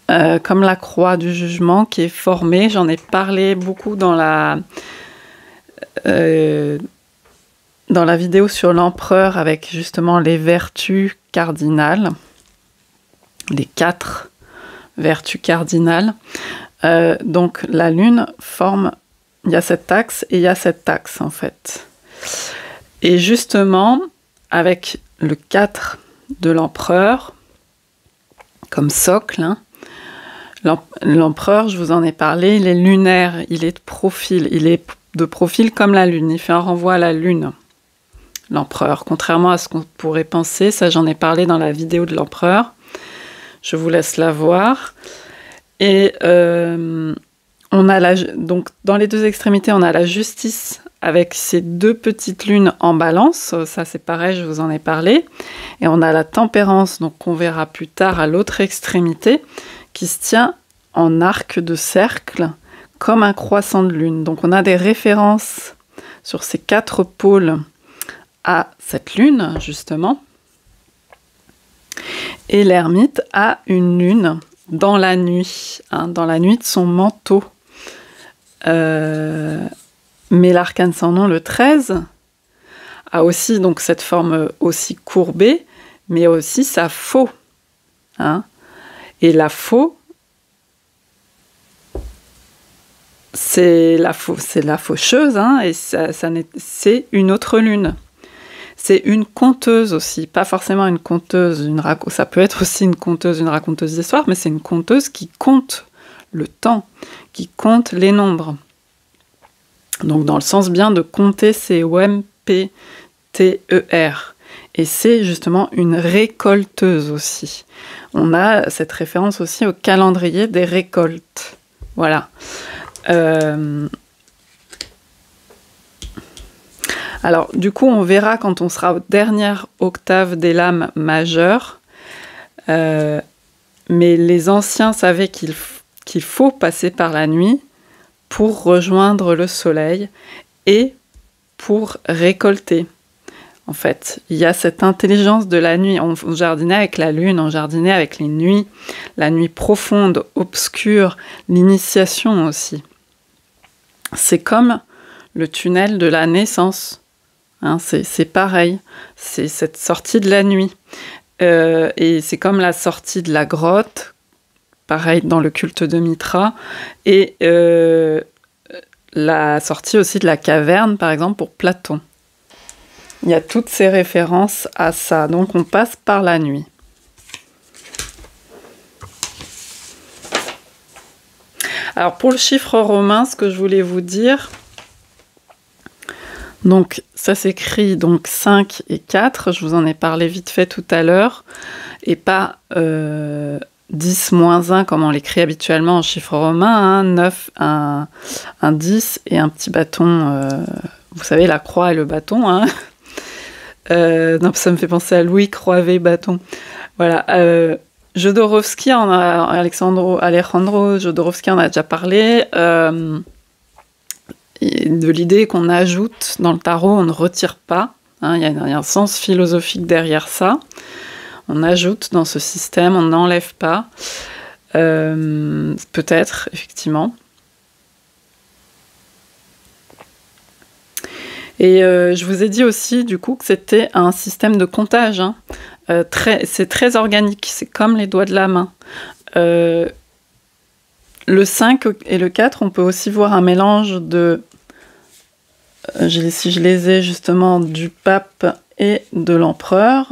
comme la croix du jugement qui est formée. J'en ai parlé beaucoup dans la vidéo sur l'empereur avec justement les vertus cardinales, les 4 vertus cardinales. Donc la lune forme, il y a cet axe et il y a cet axe en fait. Et justement, avec le 4 de l'empereur, comme socle, hein, l'empereur, je vous en ai parlé, il est lunaire, il est de profil comme la lune, il fait un renvoi à la lune, l'empereur, contrairement à ce qu'on pourrait penser, ça j'en ai parlé dans la vidéo de l'empereur, je vous laisse la voir. Et on a donc dans les 2 extrémités, on a la justice avec ces 2 petites lunes en balance, ça c'est pareil, je vous en ai parlé, et on a la tempérance, donc qu'on verra plus tard à l'autre extrémité, qui se tient en arc de cercle, comme un croissant de lune. Donc on a des références sur ces 4 pôles à cette lune, justement. Et l'ermite a une lune dans la nuit, hein, dans la nuit de son manteau. Mais l'arcane sans nom, le 13, a aussi donc cette forme aussi courbée, mais aussi sa faux. Hein. Et la faux, c'est la faucheuse, hein, et c'est une autre lune. C'est une conteuse aussi, pas forcément une conteuse, ça peut être aussi une conteuse, une raconteuse d'histoire, mais c'est une conteuse qui compte le temps, qui compte les nombres. Donc dans le sens bien de compter, c'est O-M-P-T-E-R. Et c'est justement une récolteuse aussi. On a cette référence aussi au calendrier des récoltes. Voilà. Alors, du coup, on verra quand on sera aux dernières octaves des lames majeures. Mais les anciens savaient qu'il faut passer par la nuit pour rejoindre le soleil et pour récolter. En fait, il y a cette intelligence de la nuit. On jardinait avec la lune, on jardinait avec les nuits, la nuit profonde, obscure, l'initiation aussi. C'est comme le tunnel de la naissance. Hein, c'est pareil, c'est cette sortie de la nuit. Et c'est comme la sortie de la grotte, pareil dans le culte de Mitra, et la sortie aussi de la caverne, par exemple, pour Platon. Il y a toutes ces références à ça, donc on passe par la nuit. Alors pour le chiffre romain, ce que je voulais vous dire, donc ça s'écrit donc 5 et 4, je vous en ai parlé vite fait tout à l'heure, et pas 10 moins 1 comme on l'écrit habituellement en chiffre romain, hein, 9, un 10 et un petit bâton, vous savez la croix et le bâton, hein. Non, ça me fait penser à Louis Croivet bâton. Voilà, Jodorowsky, Alejandro Jodorowsky en a déjà parlé, de l'idée qu'on ajoute dans le tarot, on ne retire pas. Il y a un sens philosophique derrière ça. On ajoute dans ce système, on n'enlève pas. Peut-être, effectivement. Et je vous ai dit aussi, du coup, que c'était un système de comptage. C'est très organique, c'est comme les doigts de la main. Le 5 et le 4, on peut aussi voir un mélange de... si je les ai justement, du pape et de l'empereur.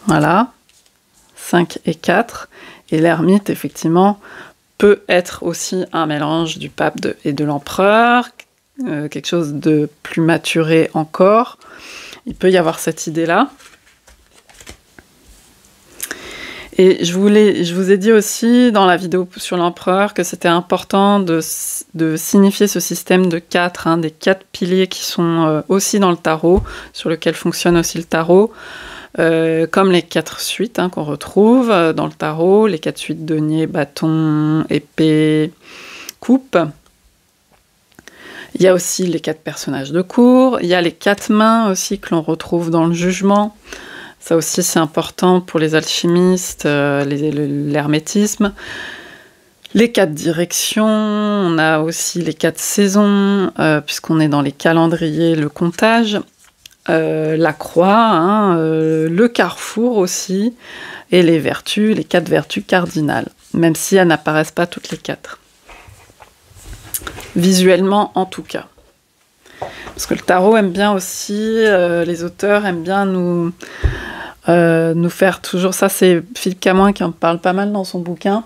Voilà, 5 et 4. Et l'ermite, effectivement, peut être aussi un mélange du pape et de l'empereur, quelque chose de plus maturé encore. Il peut y avoir cette idée-là. Et je vous ai dit aussi dans la vidéo sur l'empereur que c'était important de signifier ce système de 4, des 4 piliers qui sont aussi dans le tarot, sur lequel fonctionne aussi le tarot, comme les 4 suites qu'on retrouve dans le tarot, les 4 suites denier, bâton, épée, coupe. Il y a aussi les 4 personnages de cour, il y a les 4 mains aussi que l'on retrouve dans le jugement. Ça aussi, c'est important pour les alchimistes, l'hermétisme. Les 4 directions, on a aussi les 4 saisons, puisqu'on est dans les calendriers, le comptage. La croix, le carrefour aussi, et les vertus, les 4 vertus cardinales, même si elles n'apparaissent pas toutes les 4. Visuellement en tout cas. Parce que le tarot aime bien aussi, les auteurs aiment bien nous faire toujours, ça c'est Philippe Camoin qui en parle pas mal dans son bouquin,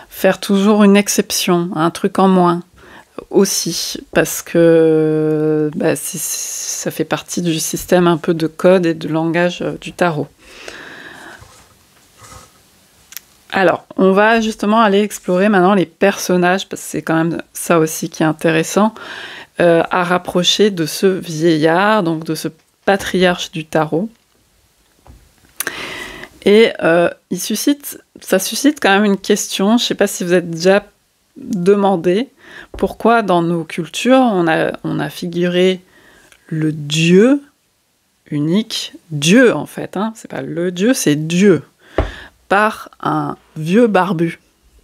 faire toujours une exception, un truc en moins aussi, parce que ça fait partie du système un peu de code et de langage du tarot. Alors, on va justement aller explorer maintenant les personnages, parce que c'est quand même ça aussi qui est intéressant, à rapprocher de ce vieillard, donc de ce patriarche du tarot. Et ça suscite quand même une question, je ne sais pas si vous êtes déjà demandé, pourquoi dans nos cultures on a figuré le Dieu unique, Dieu en fait, c'est pas le Dieu, c'est Dieu, par un vieux barbu.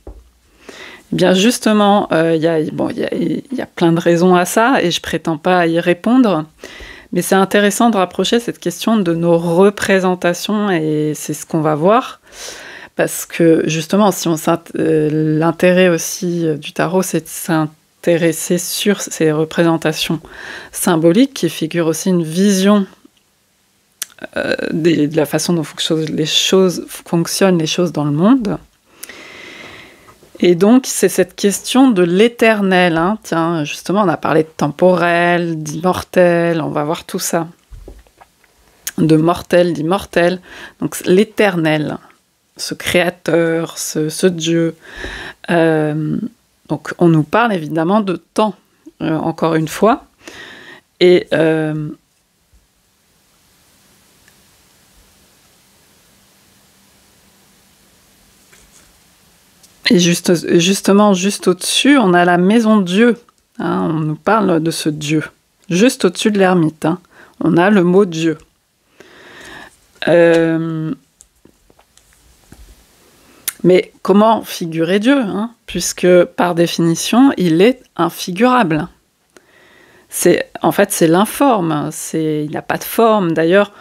Eh bien justement, il y a plein de raisons à ça, et je prétends pas y répondre, mais c'est intéressant de rapprocher cette question de nos représentations, et c'est ce qu'on va voir, parce que justement, si l'intérêt aussi du tarot, c'est de s'intéresser sur ces représentations symboliques qui figurent aussi une vision de la façon dont fonctionnent les choses dans le monde. Et donc, c'est cette question de l'éternel. Tiens, justement, on a parlé de temporel, d'immortel, on va voir tout ça. De mortel, d'immortel. Donc, l'éternel, ce créateur, ce Dieu. Donc, on nous parle évidemment de temps, encore une fois. Et justement, juste au-dessus, on a la maison de Dieu. On nous parle de ce Dieu. Juste au-dessus de l'ermite, on a le mot Dieu. Mais comment figurer Dieu, puisque par définition, il est infigurable. En fait, c'est l'informe. Il n'a pas de forme. D'ailleurs,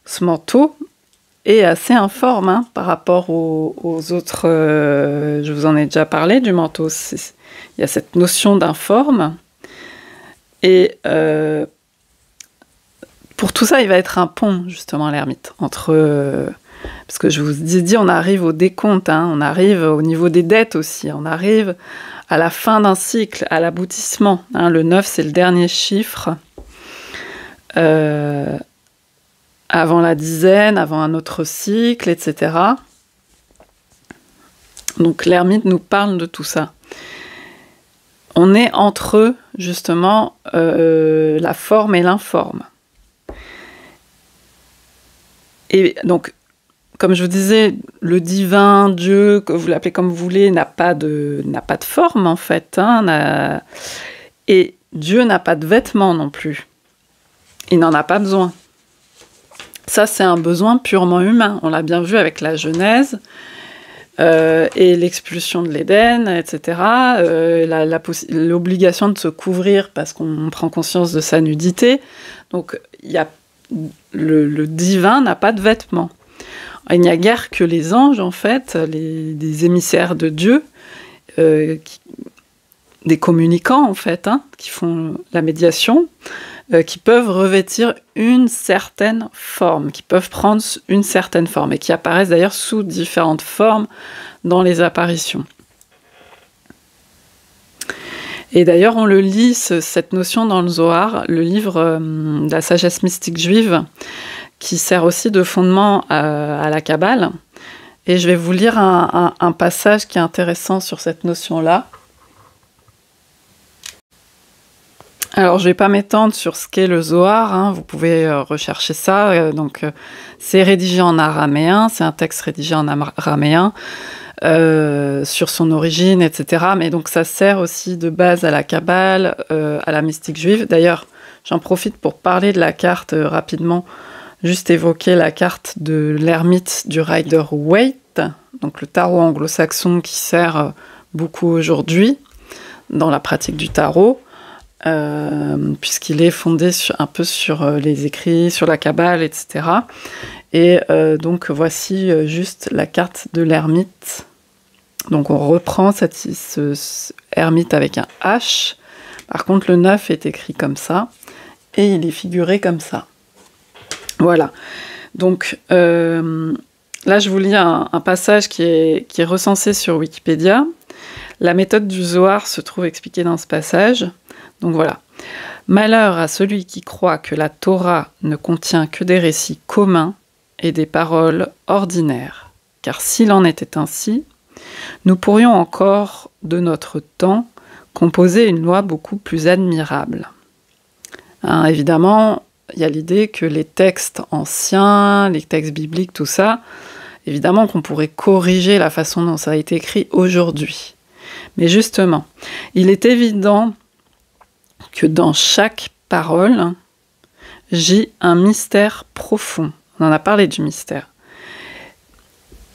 ce manteau est assez informe par rapport aux autres. Je vous en ai déjà parlé du manteau. Il y a cette notion d'informe. Et pour tout ça, il va être un pont, justement, l'ermite, entre... parce que je vous ai dit, on arrive au décompte, on arrive au niveau des dettes aussi, on arrive à la fin d'un cycle, à l'aboutissement. Le 9, c'est le dernier chiffre. Avant la dizaine, avant un autre cycle, etc. Donc l'ermite nous parle de tout ça. On est entre, justement, la forme et l'informe. Et donc, comme je vous disais, le divin, Dieu, que vous l'appelez comme vous voulez, n'a pas de forme en fait. Hein, et Dieu n'a pas de vêtements non plus. Il n'en a pas besoin. Ça, c'est un besoin purement humain. On l'a bien vu avec la Genèse et l'expulsion de l'Éden, etc. L'obligation de se couvrir parce qu'on prend conscience de sa nudité. Donc, le divin n'a pas de vêtements. Il n'y a guère que les anges, en fait, des émissaires de Dieu, des communicants, en fait, hein, qui font la médiation, qui peuvent revêtir une certaine forme, qui peuvent prendre une certaine forme, et qui apparaissent d'ailleurs sous différentes formes dans les apparitions. Et d'ailleurs, on le lit, cette notion dans le Zohar, le livre de la sagesse mystique juive, qui sert aussi de fondement à la Kabbale. Et je vais vous lire un passage qui est intéressant sur cette notion-là. Alors, je ne vais pas m'étendre sur ce qu'est le Zohar, hein, vous pouvez rechercher ça. C'est rédigé en araméen, c'est un texte rédigé en araméen, sur son origine, etc. Mais donc, ça sert aussi de base à la Kabbale, à la mystique juive. D'ailleurs, j'en profite pour parler de la carte rapidement, juste évoquer la carte de l'ermite du Rider-Waite, donc le tarot anglo-saxon qui sert beaucoup aujourd'hui dans la pratique du tarot, puisqu'il est fondé un peu sur les écrits, sur la Kabbale, etc. Et donc voici juste la carte de l'ermite. Donc on reprend ce ermite avec un H. Par contre le 9 est écrit comme ça, et il est figuré comme ça. Voilà. Donc là, je vous lis un passage qui est recensé sur Wikipédia. La méthode du Zohar se trouve expliquée dans ce passage. Donc voilà. Malheur à celui qui croit que la Torah ne contient que des récits communs et des paroles ordinaires. Car s'il en était ainsi, nous pourrions encore, de notre temps, composer une loi beaucoup plus admirable. Hein, évidemment, il y a l'idée que les textes anciens, les textes bibliques, tout ça, évidemment qu'on pourrait corriger la façon dont ça a été écrit aujourd'hui. Mais justement, il est évident que dans chaque parole, gît un mystère profond. On en a parlé du mystère.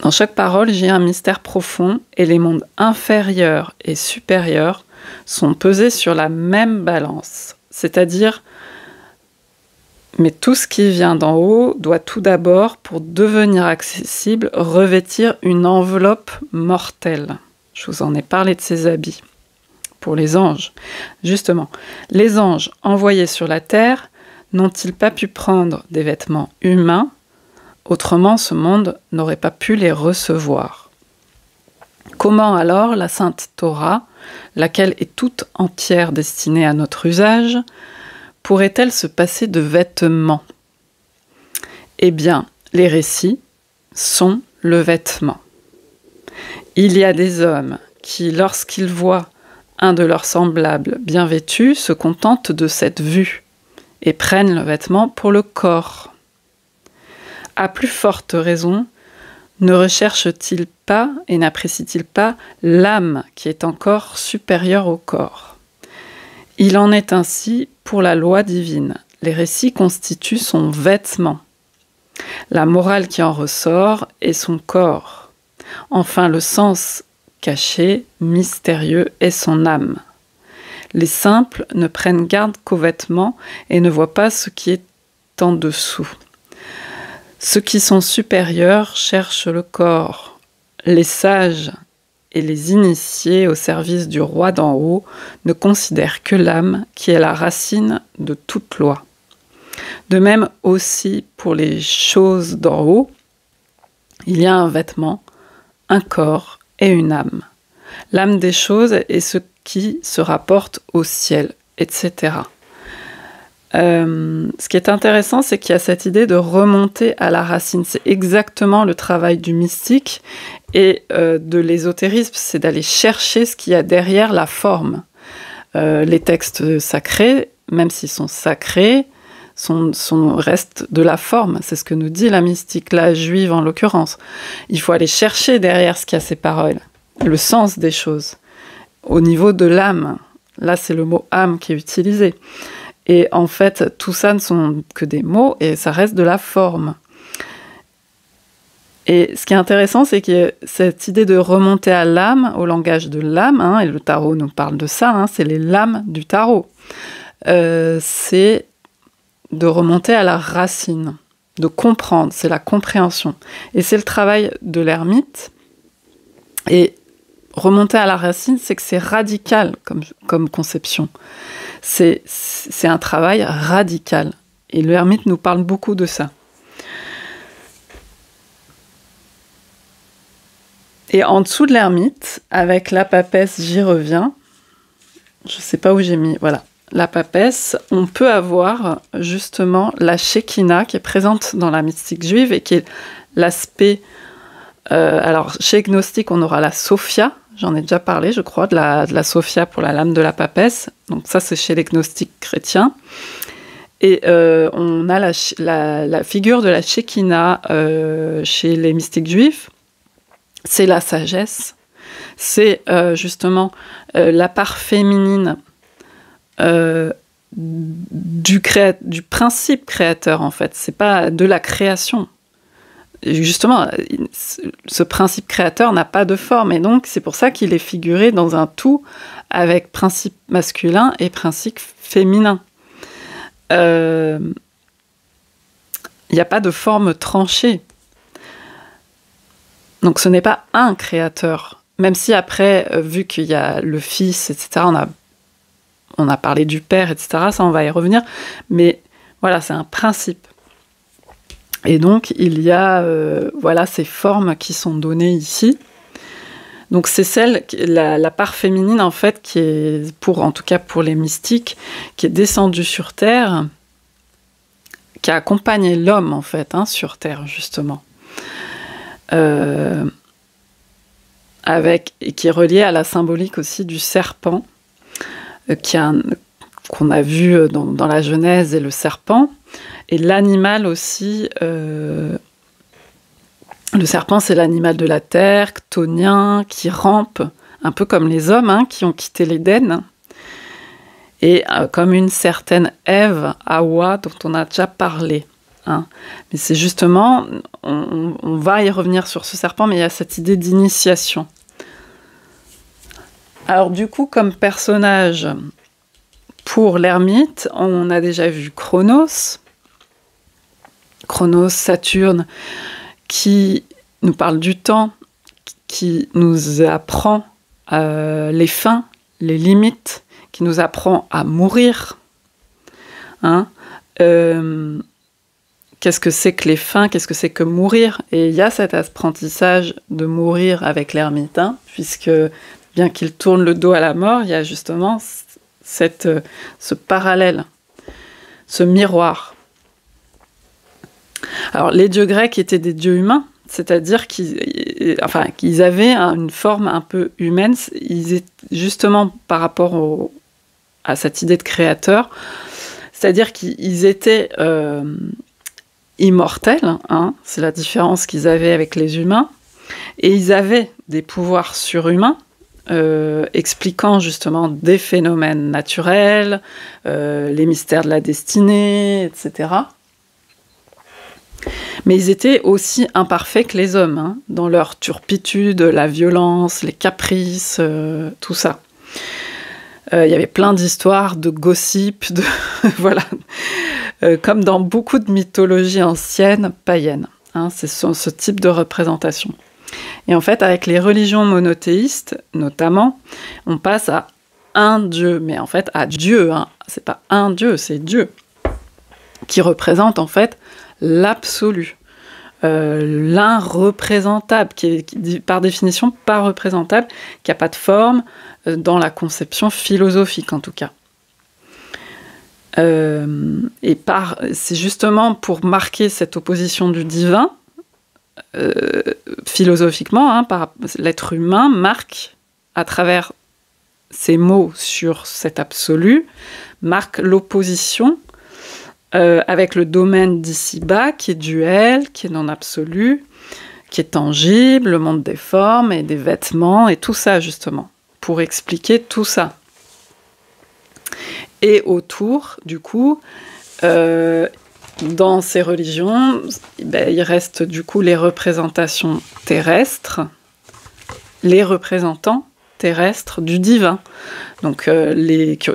Dans chaque parole, gît un mystère profond et les mondes inférieurs et supérieurs sont pesés sur la même balance. C'est-à-dire, mais tout ce qui vient d'en haut doit tout d'abord, pour devenir accessible, revêtir une enveloppe mortelle. Je vous en ai parlé de ces habits. Pour les anges. Justement, les anges envoyés sur la terre n'ont-ils pas pu prendre des vêtements humains? Autrement, ce monde n'aurait pas pu les recevoir. Comment alors la Sainte Torah, laquelle est toute entière destinée à notre usage, pourrait-elle se passer de vêtements? Eh bien, les récits sont le vêtement. Il y a des hommes qui, lorsqu'ils voient un de leurs semblables bien vêtu, se contentent de cette vue et prennent le vêtement pour le corps. À plus forte raison, ne recherche-t-il pas et n'apprécie-t-il pas l'âme qui est encore supérieure au corps? Il en est ainsi pour la loi divine. Les récits constituent son vêtement. La morale qui en ressort est son corps. Enfin, le sens caché, mystérieux est son âme. Les simples ne prennent garde qu'aux vêtements et ne voient pas ce qui est en dessous. Ceux qui sont supérieurs cherchent le corps. Les sages et les initiés au service du roi d'en haut ne considèrent que l'âme qui est la racine de toute loi. De même aussi pour les choses d'en haut, il y a un vêtement, un corps et une âme. L'âme des choses est ce qui se rapporte au ciel, etc. Ce qui est intéressant, c'est qu'il y a cette idée de remonter à la racine. C'est exactement le travail du mystique et de l'ésotérisme, c'est d'aller chercher ce qu'il y a derrière la forme. Les textes sacrés, même s'ils sont sacrés, reste de la forme. C'est ce que nous dit la mystique, la juive en l'occurrence. Il faut aller chercher derrière ce qu'il y a ces paroles, le sens des choses, au niveau de l'âme. Là, c'est le mot âme qui est utilisé. Et en fait, tout ça ne sont que des mots et ça reste de la forme. Et ce qui est intéressant, c'est que cette idée de remonter à l'âme, au langage de l'âme, hein, et le tarot nous parle de ça, hein, c'est les lames du tarot. C'est de remonter à la racine, de comprendre, c'est la compréhension. Et c'est le travail de l'ermite. Et remonter à la racine, c'est que c'est radical comme conception. C'est un travail radical. Et l'ermite nous parle beaucoup de ça. Et en dessous de l'ermite, avec la papesse, j'y reviens. Je ne sais pas où j'ai mis, voilà. La papesse, on peut avoir justement la Shekinah qui est présente dans la mystique juive et qui est l'aspect... alors, chez Gnostique, on aura la Sophia. J'en ai déjà parlé, je crois, de la Sophia pour la lame de la papesse. Donc ça, c'est chez les gnostiques chrétiens. Et on a la figure de la Shekinah chez les mystiques juifs. C'est la sagesse. C'est justement la part féminine du principe créateur, en fait. C'est pas de la création. Justement, ce principe créateur n'a pas de forme, et donc c'est pour ça qu'il est figuré dans un tout avec principe masculin et principe féminin. Il n'y a pas de forme tranchée. Donc ce n'est pas un créateur, même si après, vu qu'il y a le Fils, etc., on a parlé du Père, etc., ça on va y revenir, mais voilà, c'est un principe. Et donc, il y a voilà, ces formes qui sont données ici. Donc, c'est la part féminine, en fait, qui est, en tout cas pour les mystiques, qui est descendue sur Terre, qui a accompagné l'homme, en fait, hein, sur Terre, justement. Et qui est reliée à la symbolique aussi du serpent, qu'on a vu dans la Genèse, et le serpent. Et l'animal aussi, le serpent, c'est l'animal de la terre, chtonien, qui rampe, un peu comme les hommes hein, qui ont quitté l'Éden. Et comme une certaine Ève, Hawa, dont on a déjà parlé. Hein. Mais c'est justement, on va y revenir sur ce serpent, mais il y a cette idée d'initiation. Alors du coup, comme personnage, pour l'ermite, on a déjà vu Chronos, Saturne, qui nous parle du temps, qui nous apprend les fins, les limites, qui nous apprend à mourir. Hein, qu'est-ce que c'est que les fins, qu'est-ce que c'est que mourir? Et il y a cet apprentissage de mourir avec l'ermite, hein, puisque bien qu'il tourne le dos à la mort, il y a justement ce parallèle, ce miroir. Alors, les dieux grecs étaient des dieux humains, c'est-à-dire qu'ils avaient une forme un peu humaine. Justement, par rapport à cette idée de créateur, c'est-à-dire qu'ils étaient immortels, hein, c'est la différence qu'ils avaient avec les humains, et ils avaient des pouvoirs surhumains, expliquant justement des phénomènes naturels, les mystères de la destinée, etc. Mais ils étaient aussi imparfaits que les hommes, hein, dans leur turpitude, la violence, les caprices, tout ça. Il y avait plein d'histoires, de gossip, voilà, comme dans beaucoup de mythologies anciennes païennes. Hein, c'est ce type de représentation. Et en fait, avec les religions monothéistes, notamment, on passe à un Dieu, mais en fait à Dieu. Hein. C'est pas un Dieu, c'est Dieu, qui représente en fait l'absolu, l'irreprésentable, qui est par définition pas représentable, qui n'a pas de forme dans la conception philosophique en tout cas. C'est justement pour marquer cette opposition du divin, philosophiquement, hein, l'être humain marque à travers ses mots sur cet absolu, marque l'opposition avec le domaine d'ici-bas qui est duel, qui est non absolu, qui est tangible, le monde des formes et des vêtements et tout ça justement, pour expliquer tout ça. Et autour, du coup, dans ces religions, il reste du coup les représentations terrestres, les représentants terrestres du divin, donc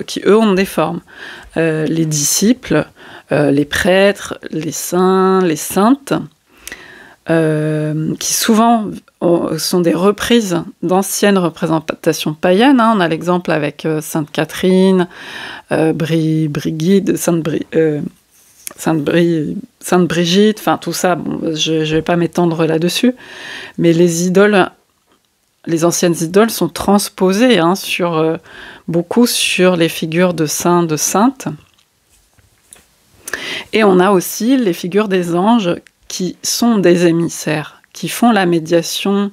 qui eux ont des formes. Les disciples, les prêtres, les saints, les saintes, qui souvent sont des reprises d'anciennes représentations païennes. On a l'exemple avec Sainte Catherine, Brigide, Sainte Brigitte, enfin tout ça, bon, je ne vais pas m'étendre là-dessus, mais les idoles, les anciennes idoles sont transposées beaucoup sur les figures de saints, de saintes. Et on a aussi les figures des anges qui sont des émissaires, qui font la médiation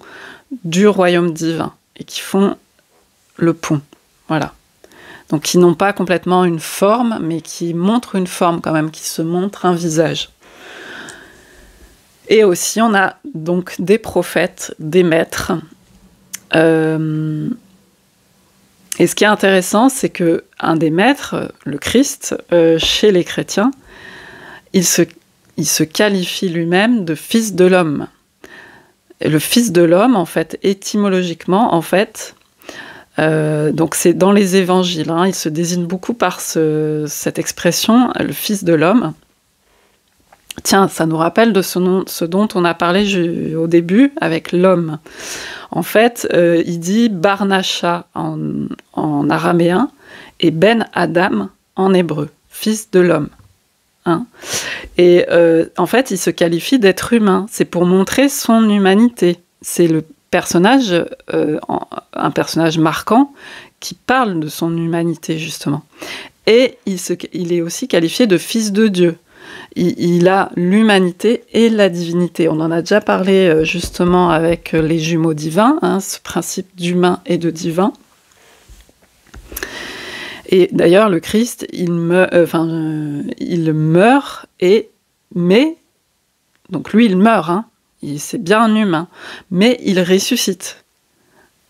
du royaume divin et qui font le pont. Voilà. Donc qui n'ont pas complètement une forme, mais qui montrent une forme quand même, qui se montrent un visage. Et aussi, on a donc des prophètes, des maîtres. Et ce qui est intéressant, c'est qu'un des maîtres, le Christ, chez les chrétiens, il se qualifie lui-même de fils de l'homme. Et le fils de l'homme, en fait, étymologiquement, en fait, donc c'est dans les évangiles, il se désigne beaucoup par cette expression, le fils de l'homme. Tiens, ça nous rappelle de ce dont on a parlé au début avec l'homme. En fait, il dit Barnacha en araméen et Ben Adam en hébreu, fils de l'homme. Et en fait, il se qualifie d'être humain. C'est pour montrer son humanité. C'est le personnage, un personnage marquant qui parle de son humanité, justement. Et il est aussi qualifié de fils de Dieu. Il a l'humanité et la divinité. On en a déjà parlé justement avec les jumeaux divins, ce principe d'humain et de divin. Et d'ailleurs, le Christ, il meurt mais donc lui, il meurt, c'est bien un humain, mais il ressuscite.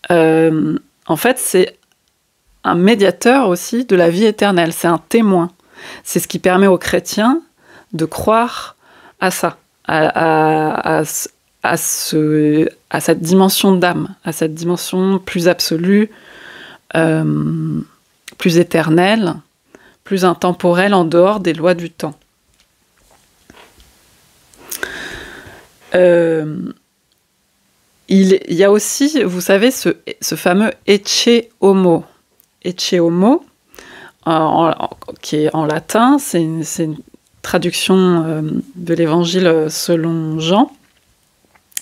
En fait, c'est un médiateur aussi de la vie éternelle, c'est un témoin. C'est ce qui permet aux chrétiens de croire à ça, à cette dimension d'âme, à cette dimension plus absolue, plus éternelle, plus intemporelle, en dehors des lois du temps. Il y a aussi, vous savez, ce fameux Ecce Homo. Ecce Homo, qui est en latin, c'est une traduction de l'évangile selon Jean.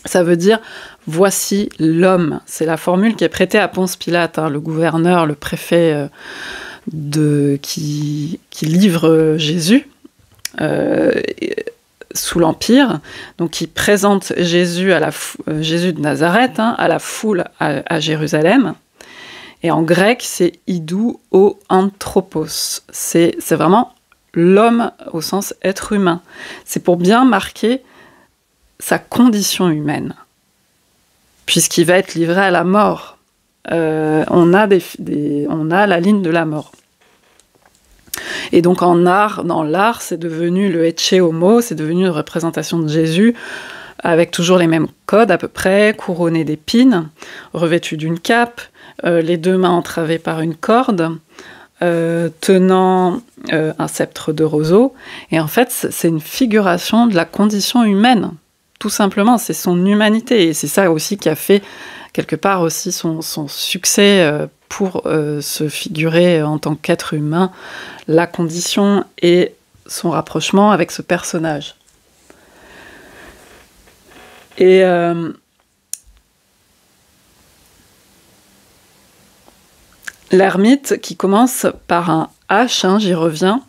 Ça veut dire « voici l'homme ». C'est la formule qui est prêtée à Ponce Pilate, le gouverneur, le préfet qui livre Jésus sous l'Empire. Donc il présente Jésus, Jésus de Nazareth à la foule à Jérusalem. Et en grec, c'est « idou o anthropos ». C'est vraiment l'homme au sens être humain. C'est pour bien marquer sa condition humaine, puisqu'il va être livré à la mort. On a la ligne de la mort. Et donc dans l'art, c'est devenu le Ecce Homo, c'est devenu une représentation de Jésus, avec toujours les mêmes codes à peu près, couronné d'épines, revêtu d'une cape, les deux mains entravées par une corde, tenant un sceptre de roseau. Et en fait, c'est une figuration de la condition humaine. Tout simplement, c'est son humanité. Et c'est ça aussi qui a fait, quelque part aussi, son succès pour se figurer en tant qu'être humain, la condition et son rapprochement avec ce personnage. Et l'ermite qui commence par un H, j'y reviens.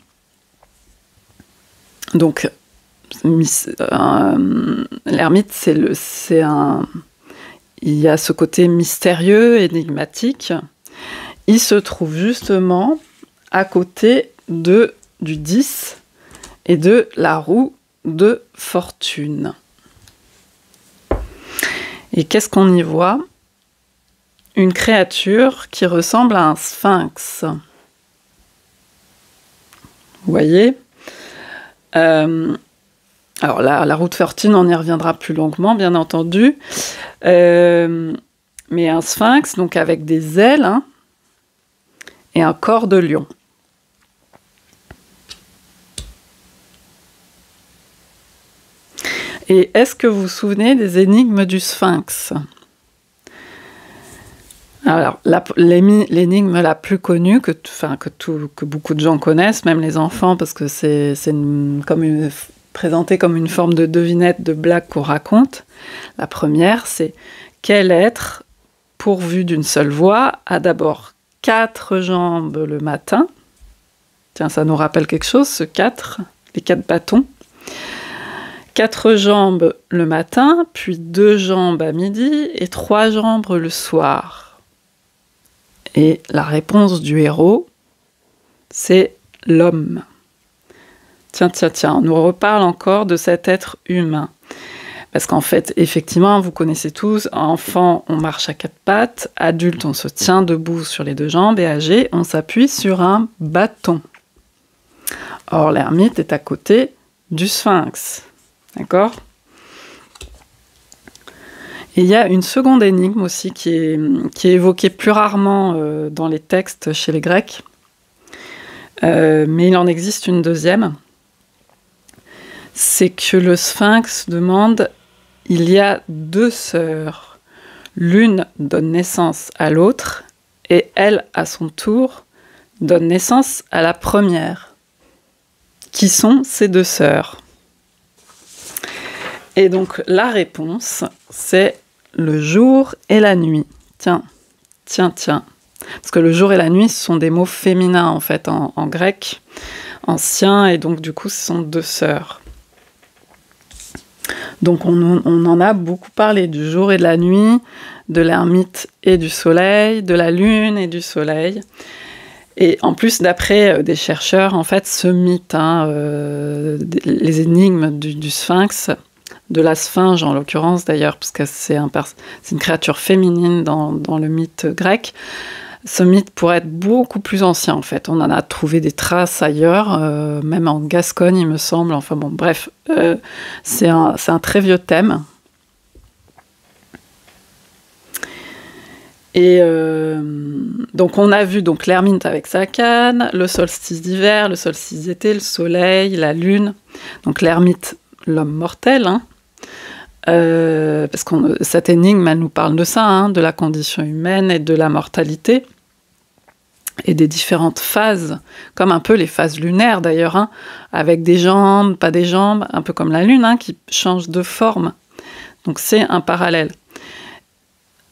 Donc, l'ermite, il y a ce côté mystérieux, énigmatique. Il se trouve justement à côté du 10 et de la roue de fortune. Et qu'est-ce qu'on y voit? Une créature qui ressemble à un sphinx. Vous voyez? Alors là, la roue de fortune, on y reviendra plus longuement, bien entendu. Mais un sphinx, donc avec des ailes, hein, et un corps de lion. Et est-ce que vous vous souvenez des énigmes du sphinx? Alors, l'énigme la plus connue, que beaucoup de gens connaissent, même les enfants, parce que c'est présenté comme une forme de devinette, de blague qu'on raconte. La première, c'est « Quel être, pourvu d'une seule voix, a d'abord 4 jambes le matin ?» Tiens, ça nous rappelle quelque chose, ce 4, les 4 bâtons. 4 jambes le matin, puis 2 jambes à midi et 3 jambes le soir. Et la réponse du héros, c'est l'homme. Tiens, on nous reparle encore de cet être humain. Parce qu'en fait, effectivement, vous connaissez tous, enfant, on marche à 4 pattes, adulte, on se tient debout sur les 2 jambes, et âgé, on s'appuie sur un bâton. Or, l'ermite est à côté du sphinx. D'accord ? Et il y a une seconde énigme aussi qui est évoquée plus rarement dans les textes chez les Grecs, mais il en existe une deuxième. C'est que le sphinx demande « Il y a 2 sœurs, l'une donne naissance à l'autre, et elle, à son tour, donne naissance à la première. Qui sont ces 2 sœurs ?» Et donc la réponse, c'est le jour et la nuit. Tiens. Parce que le jour et la nuit, ce sont des mots féminins, en fait, en grec ancien, et donc, du coup, ce sont 2 sœurs. Donc, on en a beaucoup parlé du jour et de la nuit, de l'ermite et du soleil, de la lune et du soleil. Et en plus, d'après des chercheurs, en fait, ce mythe, les énigmes du sphinx, de la sphinge en l'occurrence d'ailleurs, parce que c'est une créature féminine dans le mythe grec. Ce mythe pourrait être beaucoup plus ancien en fait. On en a trouvé des traces ailleurs, même en Gascogne il me semble. Enfin bon, bref, c'est un très vieux thème. Et donc on a vu donc l'ermite avec sa canne, le solstice d'hiver, le solstice d'été, le soleil, la lune. Donc l'ermite, l'homme mortel, hein. Parce que cette énigme, elle nous parle de ça, hein, de la condition humaine et de la mortalité, et des différentes phases, comme un peu les phases lunaires d'ailleurs, hein, avec des jambes, pas des jambes, un peu comme la lune, hein, qui change de forme. Donc c'est un parallèle.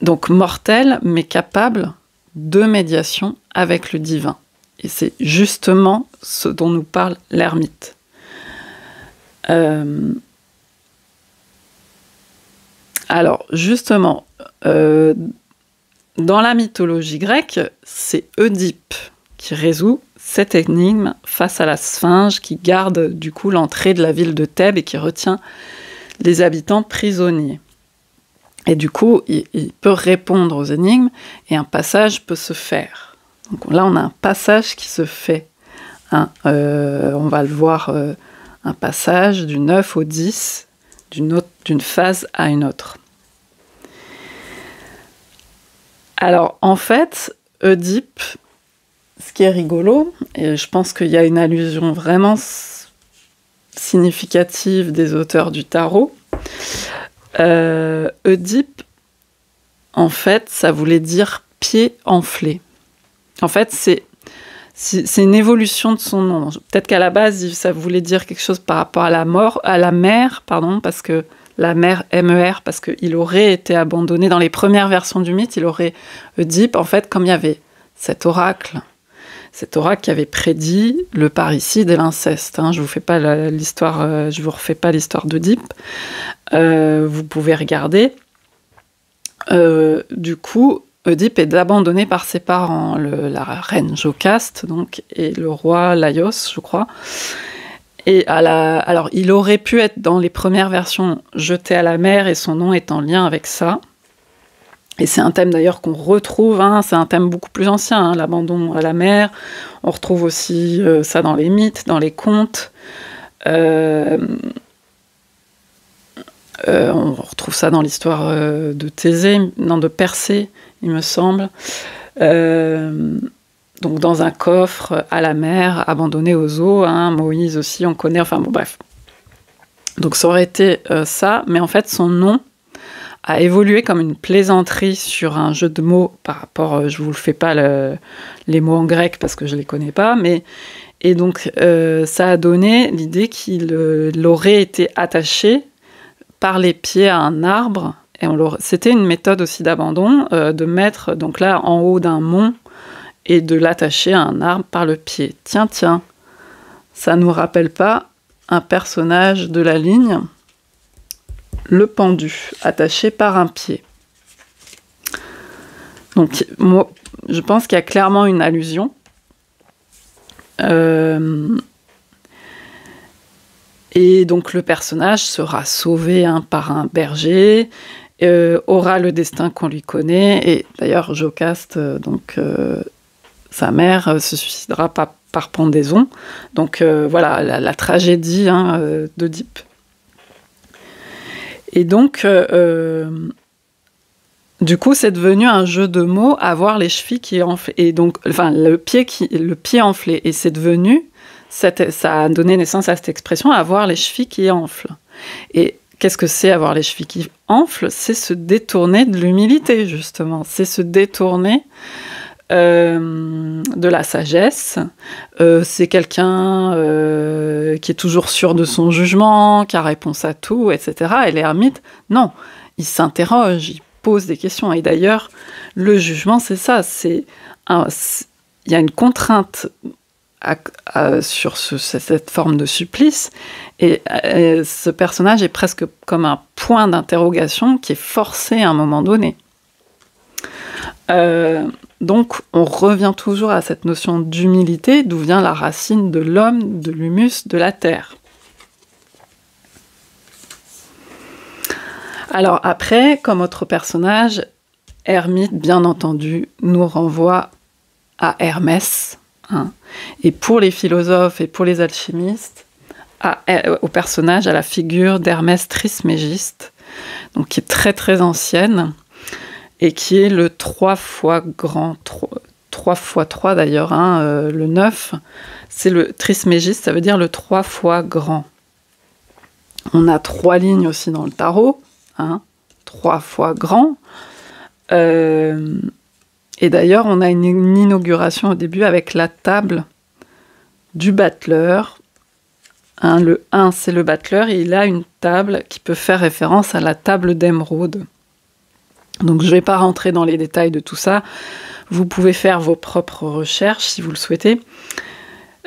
Donc mortel, mais capable de médiation avec le divin. Et c'est justement ce dont nous parle l'ermite. Alors, justement, dans la mythologie grecque, c'est Oedipe qui résout cette énigme face à la sphinge qui garde du coup l'entrée de la ville de Thèbes et qui retient les habitants prisonniers. Et du coup, il peut répondre aux énigmes et un passage peut se faire. Donc là, on a un passage qui se fait. Hein, on va le voir, un passage du 9 au 10, d'une phase à une autre. Alors, en fait, Oedipe, ce qui est rigolo, et je pense qu'il y a une allusion vraiment significative des auteurs du tarot, Oedipe, en fait, ça voulait dire pied enflé. En fait, c'est une évolution de son nom. Peut-être qu'à la base, ça voulait dire quelque chose par rapport à la mer, parce que la mer, M-E-R, parce qu'il aurait été abandonné. Dans les premières versions du mythe, il aurait Oedipe, en fait, comme il y avait cet oracle qui avait prédit le parricide et l'inceste. Hein. Je vous refais pas l'histoire d'Oedipe. Vous pouvez regarder. Du coup, Oedipe est abandonné par ses parents, la reine Jocaste, donc, et le roi Laios, je crois. Et alors, il aurait pu être dans les premières versions jeté à la mer et son nom est en lien avec ça. Et c'est un thème d'ailleurs qu'on retrouve, hein, c'est un thème beaucoup plus ancien, hein, l'abandon à la mer. On retrouve aussi ça dans les mythes, dans les contes. On retrouve ça dans l'histoire de Thésée, non, de Persée, il me semble. Donc dans un coffre à la mer, abandonné aux eaux, hein, Moïse aussi, on connaît, enfin bon, bref. Donc ça aurait été ça, mais en fait son nom a évolué comme une plaisanterie sur un jeu de mots par rapport, je vous le fais pas les mots en grec parce que je les connais pas, mais et donc ça a donné l'idée qu'il aurait été attaché par les pieds à un arbre, et c'était une méthode aussi d'abandon, de mettre donc là en haut d'un mont et de l'attacher à un arbre par le pied. Tiens, ça nous rappelle pas un personnage de la ligne, le pendu, attaché par un pied. Donc, moi, je pense qu'il y a clairement une allusion. Et donc, le personnage sera sauvé par un berger, aura le destin qu'on lui connaît. Et d'ailleurs, Jocaste, sa mère, se suicidera par pendaison. Donc, voilà, la tragédie d'Œdipe. Et donc, du coup, c'est devenu un jeu de mots, avoir les chevilles qui enflent. Et donc, enfin, le pied enflé. Et c'est devenu, ça a donné naissance à cette expression, avoir les chevilles qui enflent. Et qu'est-ce que c'est avoir les chevilles qui enflent? C'est se détourner de l'humilité, justement. C'est se détourner de la sagesse. C'est quelqu'un qui est toujours sûr de son jugement, qui a réponse à tout, etc. Et l'ermite, non, il s'interroge, il pose des questions. Et d'ailleurs, le jugement, c'est ça. Il y a une contrainte sur cette forme de supplice. Et ce personnage est presque comme un point d'interrogation qui est forcé à un moment donné. Donc, on revient toujours à cette notion d'humilité, d'où vient la racine de l'homme, de l'humus, de la terre. Alors après, comme autre personnage, Hermite, bien entendu, nous renvoie à Hermès. Hein. Et pour les philosophes et pour les alchimistes, au personnage, à la figure d'Hermès Trismégiste, donc qui est très très ancienne, et qui est le 3 fois grand, 3 fois 3 d'ailleurs, hein, le 9, c'est le Trismégiste, ça veut dire le 3 fois grand. On a 3 lignes aussi dans le tarot, hein, 3 fois grand. Et d'ailleurs, on a une inauguration au début avec la table du battleur. Hein, le 1, c'est le battleur, et il a une table qui peut faire référence à la table d'émeraude. Donc je ne vais pas rentrer dans les détails de tout ça. Vous pouvez faire vos propres recherches si vous le souhaitez.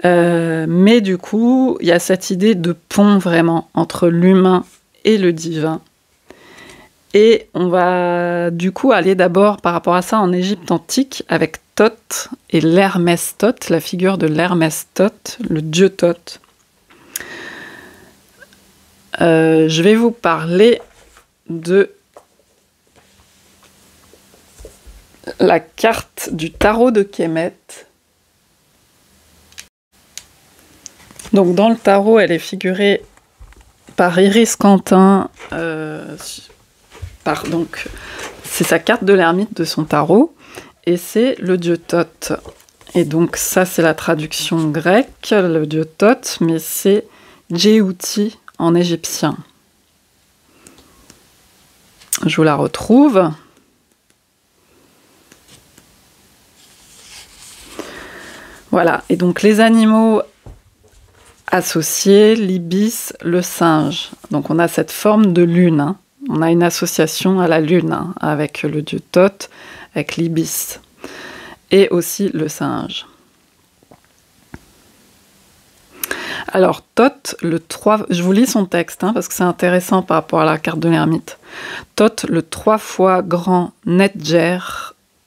Mais du coup, il y a cette idée de pont vraiment entre l'humain et le divin. Et on va du coup aller d'abord par rapport à ça en Égypte antique avec Thoth et l'Hermès Thoth, la figure de l'Hermès Thoth, le dieu Thoth. Je vais vous parler de la carte du tarot de Kemet. Donc dans le tarot, elle est figurée par Iris Quentin. Donc c'est sa carte de l'ermite de son tarot, et c'est le dieu Thoth. Et donc ça, c'est la traduction grecque, le dieu Thoth, mais c'est Djéouti en égyptien. Je vous la retrouve. Voilà, et donc les animaux associés, l'ibis, le singe. Donc on a cette forme de lune, hein. On a une association à la lune, hein, avec le dieu Thoth, avec l'ibis, et aussi le singe. Alors Thoth, je vous lis son texte, hein, parce que c'est intéressant par rapport à la carte de l'ermite. Thoth, le 3 fois grand Netjer,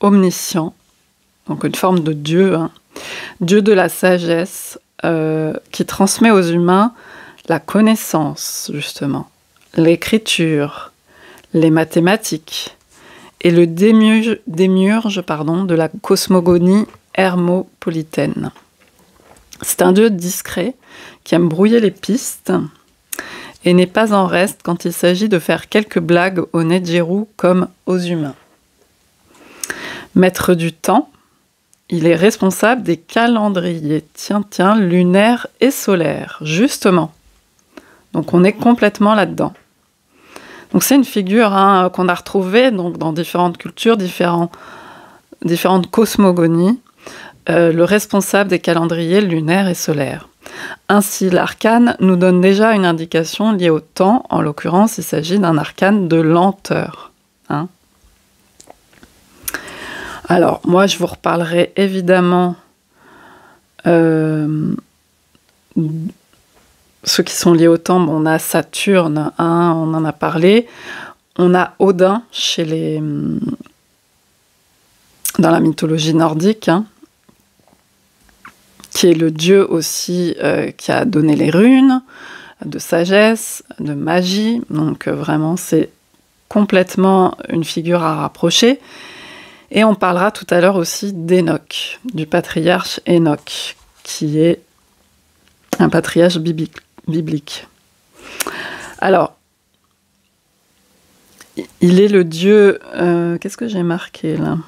omniscient, donc une forme de dieu, hein, dieu de la sagesse, qui transmet aux humains la connaissance, justement, l'écriture, les mathématiques et le démiurge de la cosmogonie hermopolitaine. C'est un dieu discret qui aime brouiller les pistes et n'est pas en reste quand il s'agit de faire quelques blagues aux Nedjérou comme aux humains. Maître du temps, il est responsable des calendriers, lunaires et solaires, justement. Donc on est complètement là-dedans. Donc c'est une figure qu'on a retrouvée donc, dans différentes cultures, différentes cosmogonies, le responsable des calendriers lunaires et solaires. Ainsi, l'arcane nous donne déjà une indication liée au temps. En l'occurrence, il s'agit d'un arcane de lenteur. Alors, moi, je vous reparlerai évidemment ceux qui sont liés au temps. Bon, on a Saturne, on en a parlé. On a Odin dans la mythologie nordique, qui est le dieu aussi qui a donné les runes, de sagesse, de magie. Donc vraiment, c'est complètement une figure à rapprocher. Et on parlera tout à l'heure aussi d'Enoch, du patriarche Enoch, qui est un patriarche biblique. Alors, il est le dieu... qu'est-ce que j'ai marqué là ?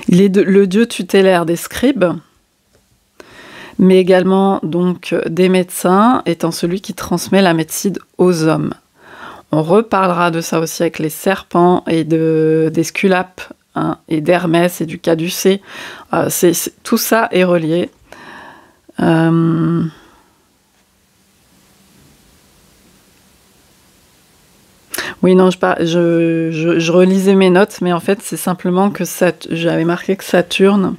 Il est le dieu tutélaire des scribes, mais également donc des médecins, étant celui qui transmet la médecine aux hommes. On reparlera de ça aussi avec les serpents et des sculapes, et d'Hermès et du caducée. Tout ça est relié. Oui, non, je relisais mes notes, mais en fait, c'est simplement que j'avais marqué que Saturne,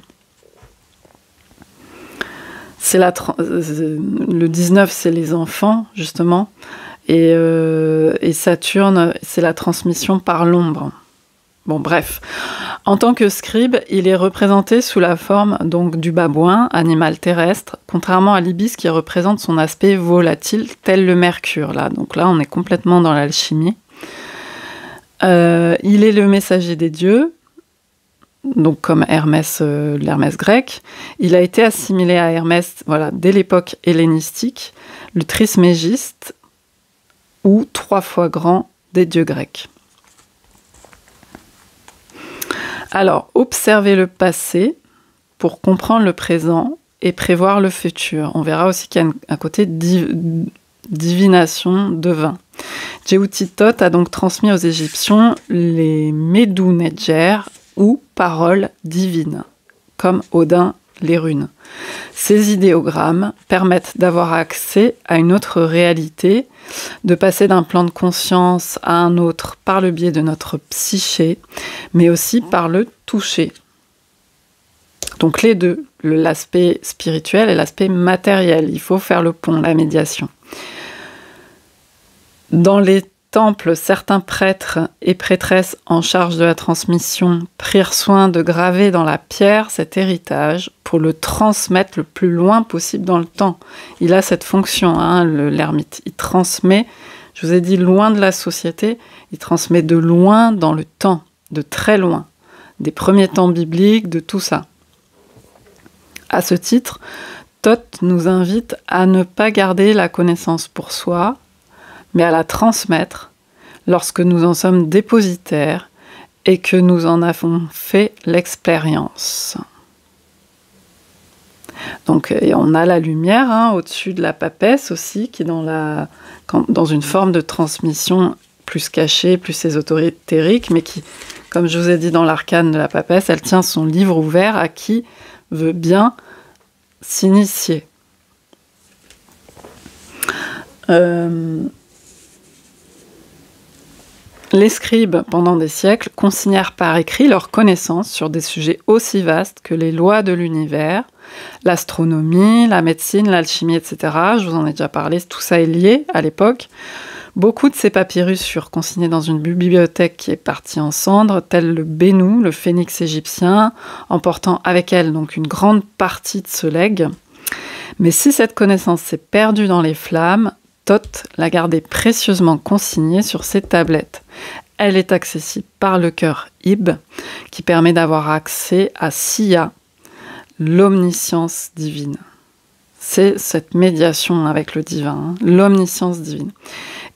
le 19, c'est les enfants, justement, et Saturne, c'est la transmission par l'ombre. Bon, bref. En tant que scribe, il est représenté sous la forme donc du babouin, animal terrestre, contrairement à l'ibis qui représente son aspect volatile, tel le mercure. Là. Donc là, on est complètement dans l'alchimie. Il est le messager des dieux, donc comme Hermès, l'Hermès grec. Il a été assimilé à Hermès dès l'époque hellénistique, le trismégiste, ou 3 fois grand des dieux grecs. Alors, observer le passé pour comprendre le présent et prévoir le futur. On verra aussi qu'il y a un côté divination divin. Djeoutitot a donc transmis aux Égyptiens les Medou Nedjer, ou paroles divines, comme Odin les runes. Ces idéogrammes permettent d'avoir accès à une autre réalité, de passer d'un plan de conscience à un autre par le biais de notre psyché, mais aussi par le toucher. Donc les deux, l'aspect spirituel et l'aspect matériel. Il faut faire le pont, la médiation. Dans les temples, certains prêtres et prêtresses en charge de la transmission prirent soin de graver dans la pierre cet héritage pour le transmettre le plus loin possible dans le temps. Il a cette fonction, l'ermite. Il transmet, je vous ai dit, loin de la société, il transmet de loin dans le temps, de très loin, des premiers temps bibliques, de tout ça. À ce titre, Thoth nous invite à ne pas garder la connaissance pour soi, mais à la transmettre lorsque nous en sommes dépositaires et que nous en avons fait l'expérience. Donc, on a la lumière au-dessus de la papesse aussi, qui est dans une forme de transmission plus cachée, plus ésotérique, mais qui, comme je vous ai dit dans l'arcane de la papesse, elle tient son livre ouvert à qui veut bien s'initier. Les scribes, pendant des siècles, consignèrent par écrit leurs connaissances sur des sujets aussi vastes que les lois de l'univers, l'astronomie, la médecine, l'alchimie, etc. Je vous en ai déjà parlé, tout ça est lié à l'époque, Beaucoup de ces papyrus furent consignés dans une bibliothèque qui est partie en cendres, tel le Bénou, le phénix égyptien, emportant avec elle donc une grande partie de ce legs. Mais si cette connaissance s'est perdue dans les flammes, Thoth l'a gardée précieusement consignée sur ses tablettes. Elle est accessible par le cœur Ib, qui permet d'avoir accès à Sia, l'omniscience divine. C'est cette médiation avec le divin, l'omniscience divine.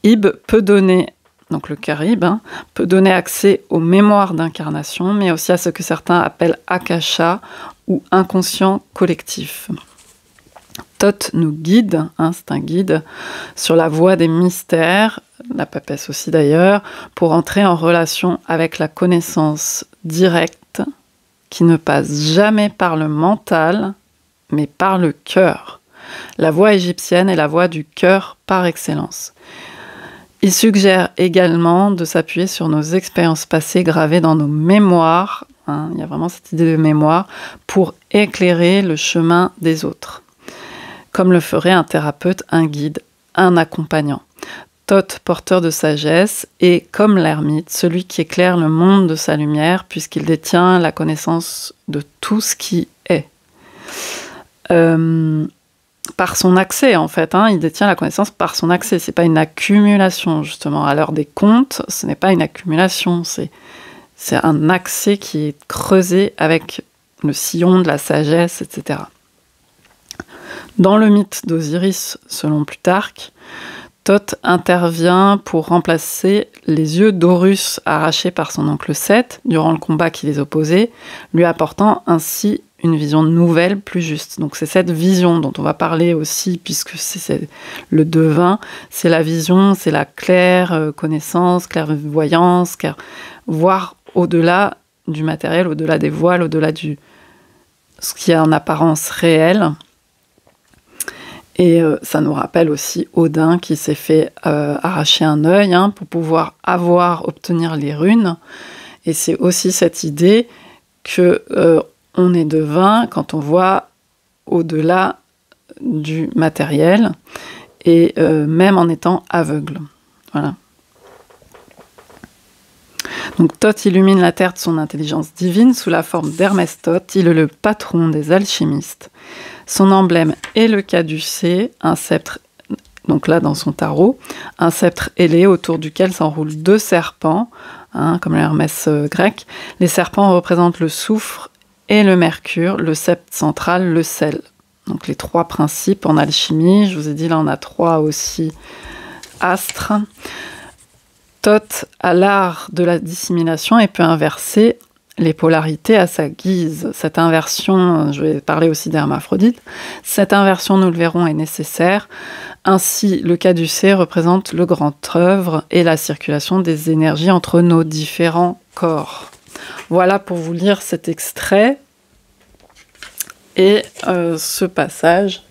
Ib peut donner, donc le cœur Ib, peut donner accès aux mémoires d'incarnation, mais aussi à ce que certains appellent Akasha ou inconscient collectif. Thoth nous guide, c'est un guide, sur la voie des mystères, la papesse aussi d'ailleurs, pour entrer en relation avec la connaissance directe qui ne passe jamais par le mental, mais par le cœur. La voie égyptienne est la voie du cœur par excellence. Il suggère également de s'appuyer sur nos expériences passées gravées dans nos mémoires, il y a vraiment cette idée de mémoire, pour éclairer le chemin des autres, comme le ferait un thérapeute, un guide, un accompagnant. Thoth, porteur de sagesse, est, comme l'ermite, celui qui éclaire le monde de sa lumière, puisqu'il détient la connaissance de tout ce qui est. Par son accès, en fait, il détient la connaissance par son accès. C'est pas une accumulation, justement. À l'heure des contes, ce n'est pas une accumulation, c'est un accès qui est creusé avec le sillon de la sagesse, etc. Dans le mythe d'Osiris, selon Plutarque, Thoth intervient pour remplacer les yeux d'Horus arrachés par son oncle Seth durant le combat qui les opposait, lui apportant ainsi une vision nouvelle, plus juste. Donc c'est cette vision dont on va parler aussi, puisque c'est le devin, c'est la vision, c'est la claire connaissance, clairvoyance, voir au-delà du matériel, au-delà des voiles, au-delà de ce qui est en apparence réel. Et ça nous rappelle aussi Odin qui s'est fait arracher un œil pour pouvoir obtenir les runes. Et c'est aussi cette idée que on est devin quand on voit au-delà du matériel et même en étant aveugle. Voilà. Donc Thoth illumine la terre de son intelligence divine sous la forme d'Hermès Thoth. Il est le patron des alchimistes. Son emblème est le caducée, un sceptre, donc là dans son tarot, un sceptre ailé autour duquel s'enroulent 2 serpents, comme l'Hermès grec. Les serpents représentent le soufre et le mercure, le sceptre central, le sel. Donc les 3 principes en alchimie, je vous ai dit là on a 3 aussi astres. Thoth a l'art de la dissimulation et peut inverser les polarités à sa guise. Cette inversion, je vais parler aussi d'hermaphrodite, cette inversion, nous le verrons, est nécessaire. Ainsi, le caducée représente le grand œuvre et la circulation des énergies entre nos différents corps. Voilà pour vous lire cet extrait et ce passage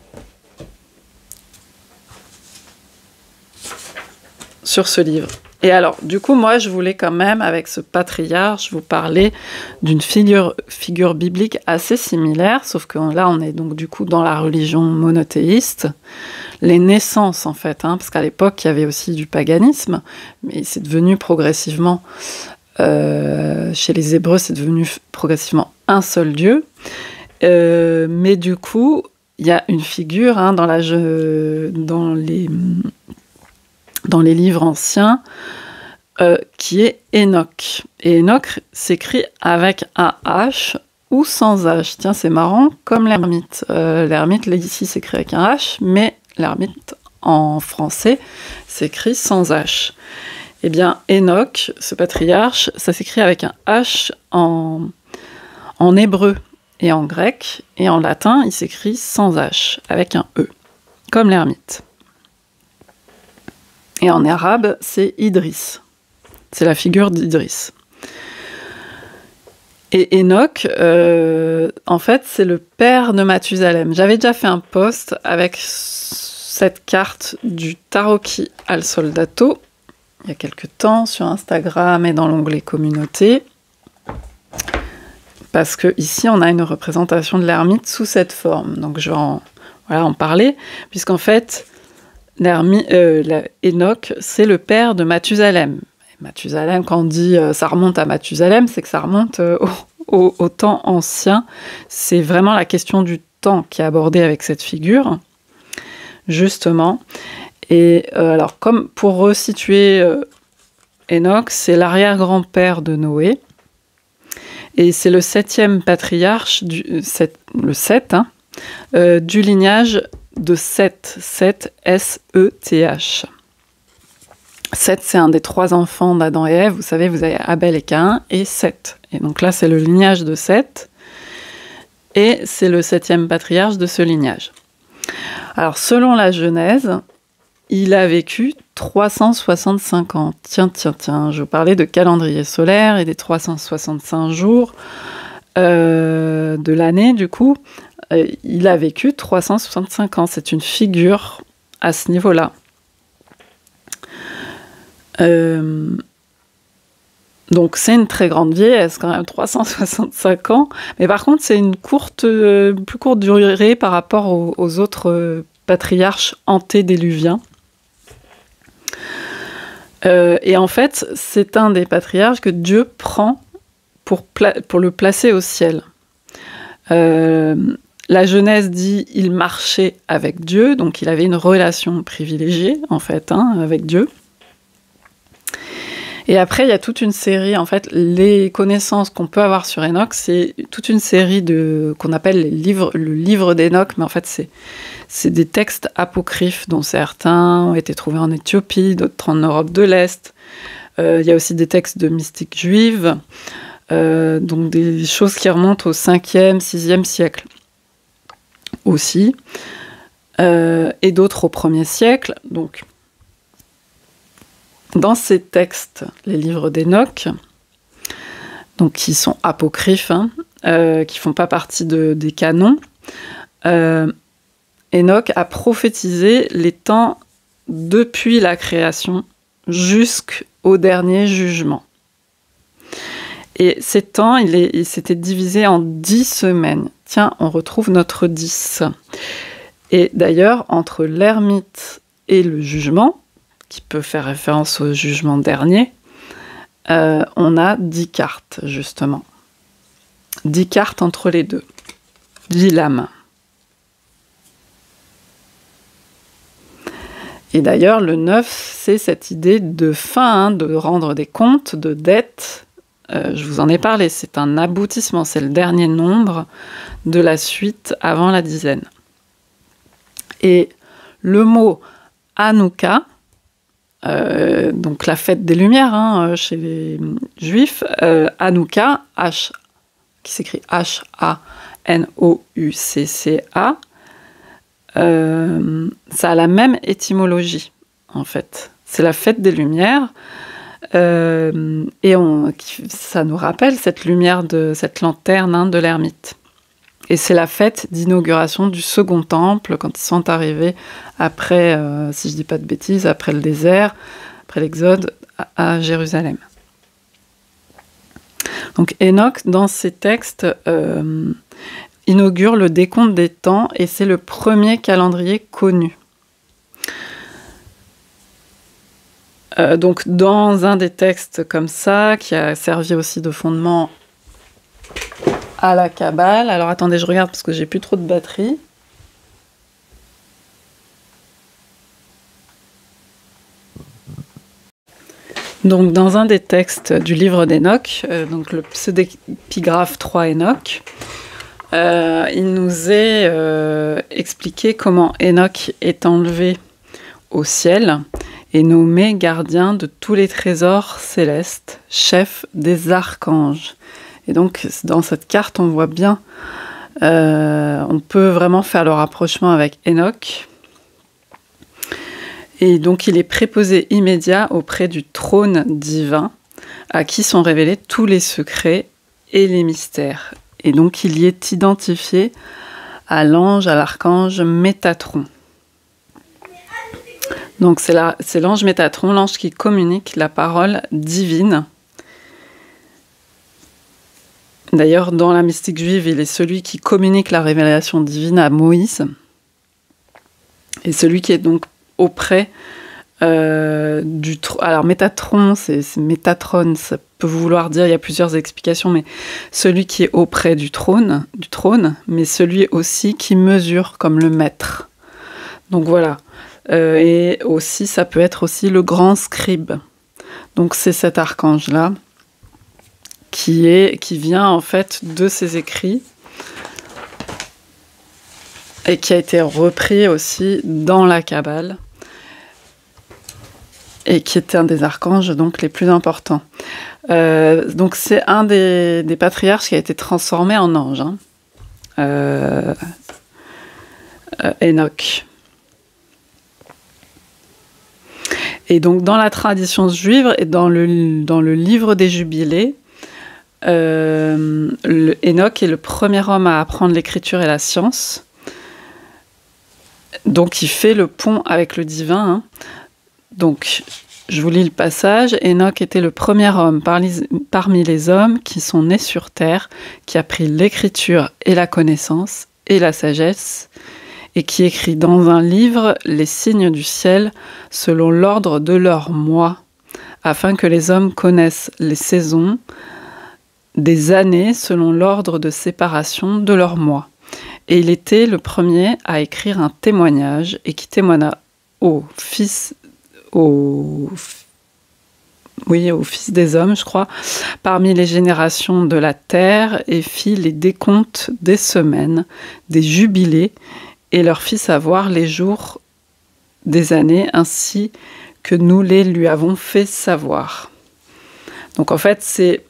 sur ce livre. Et alors, du coup, moi, je voulais quand même, avec ce patriarche, vous parler d'une figure biblique assez similaire, sauf que là, on est donc du coup dans la religion monothéiste, les naissances, en fait, parce qu'à l'époque, il y avait aussi du paganisme, mais c'est devenu progressivement, chez les Hébreux, c'est devenu progressivement un seul Dieu. Mais du coup, il y a une figure dans les livres anciens, qui est Enoch. Et Enoch s'écrit avec un H ou sans H. Tiens, c'est marrant, comme l'ermite. L'ermite, là, ici, s'écrit avec un H, mais l'ermite, en français, s'écrit sans H. Eh bien, Enoch, ce patriarche, ça s'écrit avec un H en hébreu et en grec, et en latin, il s'écrit sans H, avec un E, comme l'ermite. Et en arabe, c'est Idris. C'est la figure d'Idris. Et Enoch, en fait, c'est le père de Mathusalem. J'avais déjà fait un post avec cette carte du Tarocchi al Soldato, il y a quelques temps, sur Instagram et dans l'onglet Communauté. Parce que ici, on a une représentation de l'ermite sous cette forme. Donc, je vais en parler, puisqu'en fait, Enoch, c'est le père de Mathusalem. Mathusalem, quand on dit ça remonte à Mathusalem, c'est que ça remonte au temps ancien. C'est vraiment la question du temps qui est abordée avec cette figure, justement. Et alors, comme pour resituer Enoch, c'est l'arrière-grand-père de Noé. Et c'est le 7e patriarche, le 7, du lignage de Seth, S-E-T-H. Seth, c'est un des 3 enfants d'Adam et Ève. Vous savez, vous avez Abel et Caïn et Seth. Et donc là, c'est le lignage de Seth. Et c'est le 7e patriarche de ce lignage. Alors, selon la Genèse, il a vécu 365 ans. Tiens, je vous parlais de calendrier solaire et des 365 jours de l'année, du coup. Il a vécu 365 ans. C'est une figure à ce niveau-là. Donc c'est une très grande vieillesse, quand même, 365 ans. Mais par contre, c'est une plus courte durée par rapport aux autres patriarches antédiluviens. Et en fait, c'est un des patriarches que Dieu prend pour le placer au ciel. La Genèse dit il marchait avec Dieu, donc il avait une relation privilégiée, en fait, avec Dieu. Et après, il y a toute une série, en fait, les connaissances qu'on peut avoir sur Enoch, c'est toute une série qu'on appelle le livre d'Enoch, mais en fait, c'est des textes apocryphes, dont certains ont été trouvés en Éthiopie, d'autres en Europe de l'Est. Il y a aussi des textes de mystiques juives, donc des choses qui remontent au 5e, 6e siècle aussi, et d'autres au 1er siècle, donc. Dans ces textes, les livres d'Enoch, donc qui sont apocryphes, qui ne font pas partie des canons, Enoch a prophétisé les temps depuis la création jusqu'au dernier jugement. Et ces temps, il s'était divisé en 10 semaines. Tiens, on retrouve notre 10. Et d'ailleurs, entre l'ermite et le jugement, qui peut faire référence au jugement dernier, on a 10 cartes, justement. 10 cartes entre les deux. 10 lames. Et d'ailleurs, le 9, c'est cette idée de fin, de rendre des comptes, de dettes. Je vous en ai parlé, c'est un aboutissement, c'est le dernier nombre de la suite avant la dizaine. Et le mot Hanouka, donc la fête des Lumières chez les Juifs, Hanouka, qui s'écrit H-A-N-O-U-C-C-A, ça a la même étymologie, en fait. C'est la fête des Lumières, et ça nous rappelle cette lumière, cette lanterne de l'ermite. Et c'est la fête d'inauguration du second temple, quand ils sont arrivés après, si je ne dis pas de bêtises, après le désert, après l'Exode, à Jérusalem. Donc Enoch, dans ses textes, inaugure le décompte des temps, et c'est le premier calendrier connu. Donc dans un des textes comme ça, qui a servi aussi de fondement à la Kabbale. Alors attendez, je regarde parce que j'ai plus trop de batterie. Donc dans un des textes du livre d'Enoch, donc le pseudépigraphe 3 Enoch, il nous est expliqué comment Enoch est enlevé au ciel et nommé gardien de tous les trésors célestes, chef des archanges. Et donc, dans cette carte, on voit bien, on peut vraiment faire le rapprochement avec Enoch. Et donc, il est préposé immédiat auprès du trône divin, à qui sont révélés tous les secrets et les mystères. Et donc, il y est identifié à l'archange Métatron. Donc, c'est l'ange Métatron, l'ange qui communique la parole divine. D'ailleurs, dans la mystique juive, il est celui qui communique la révélation divine à Moïse. Et celui qui est donc auprès du trône. Alors Métatron, c'est Métatron, ça peut vouloir dire, il y a plusieurs explications, mais celui qui est auprès du trône, mais celui aussi qui mesure comme le maître. Donc voilà. Et aussi, ça peut être aussi le grand scribe. Donc c'est cet archange-là qui vient en fait de ses écrits et qui a été repris aussi dans la Kabbale et qui était un des archanges donc les plus importants. Donc c'est un des patriarches qui a été transformé en ange, Enoch. Et donc dans la tradition juive et dans le livre des Jubilés, Enoch est le premier homme à apprendre l'écriture et la science. Donc il fait le pont avec le divin. Donc je vous lis le passage. Enoch était le premier homme parmi les hommes qui sont nés sur terre, qui a pris l'écriture et la connaissance et la sagesse, et qui écrit dans un livre les signes du ciel selon l'ordre de leurs mois, afin que les hommes connaissent les saisons des années selon l'ordre de séparation de leurs mois. Et il était le premier à écrire un témoignage et qui témoigna au fils des hommes, je crois, parmi les générations de la terre, et fit les décomptes des semaines, des jubilés, et leur fit savoir les jours des années, ainsi que nous les lui avons fait savoir. Donc en fait, c'est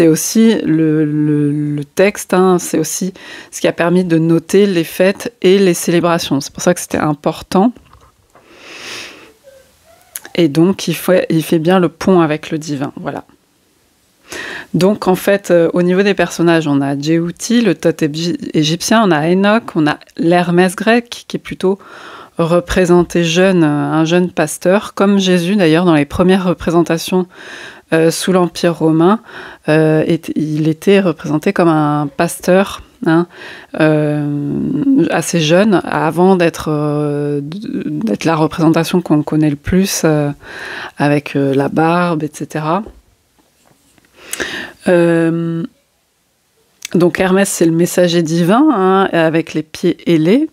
aussi le texte, c'est aussi ce qui a permis de noter les fêtes et les célébrations. C'est pour ça que c'était important. Et donc, il fait bien le pont avec le divin. Voilà. Donc, en fait, au niveau des personnages, on a Djéouti, le Thoth égyptien, on a Enoch, on a l'Hermès grec, qui est plutôt représenté jeune, un jeune pasteur, comme Jésus d'ailleurs dans les premières représentations sous l'Empire romain, il était représenté comme un pasteur assez jeune, avant d'être la représentation qu'on connaît le plus, avec la barbe, etc. Donc Hermès, c'est le messager divin, avec les pieds ailés.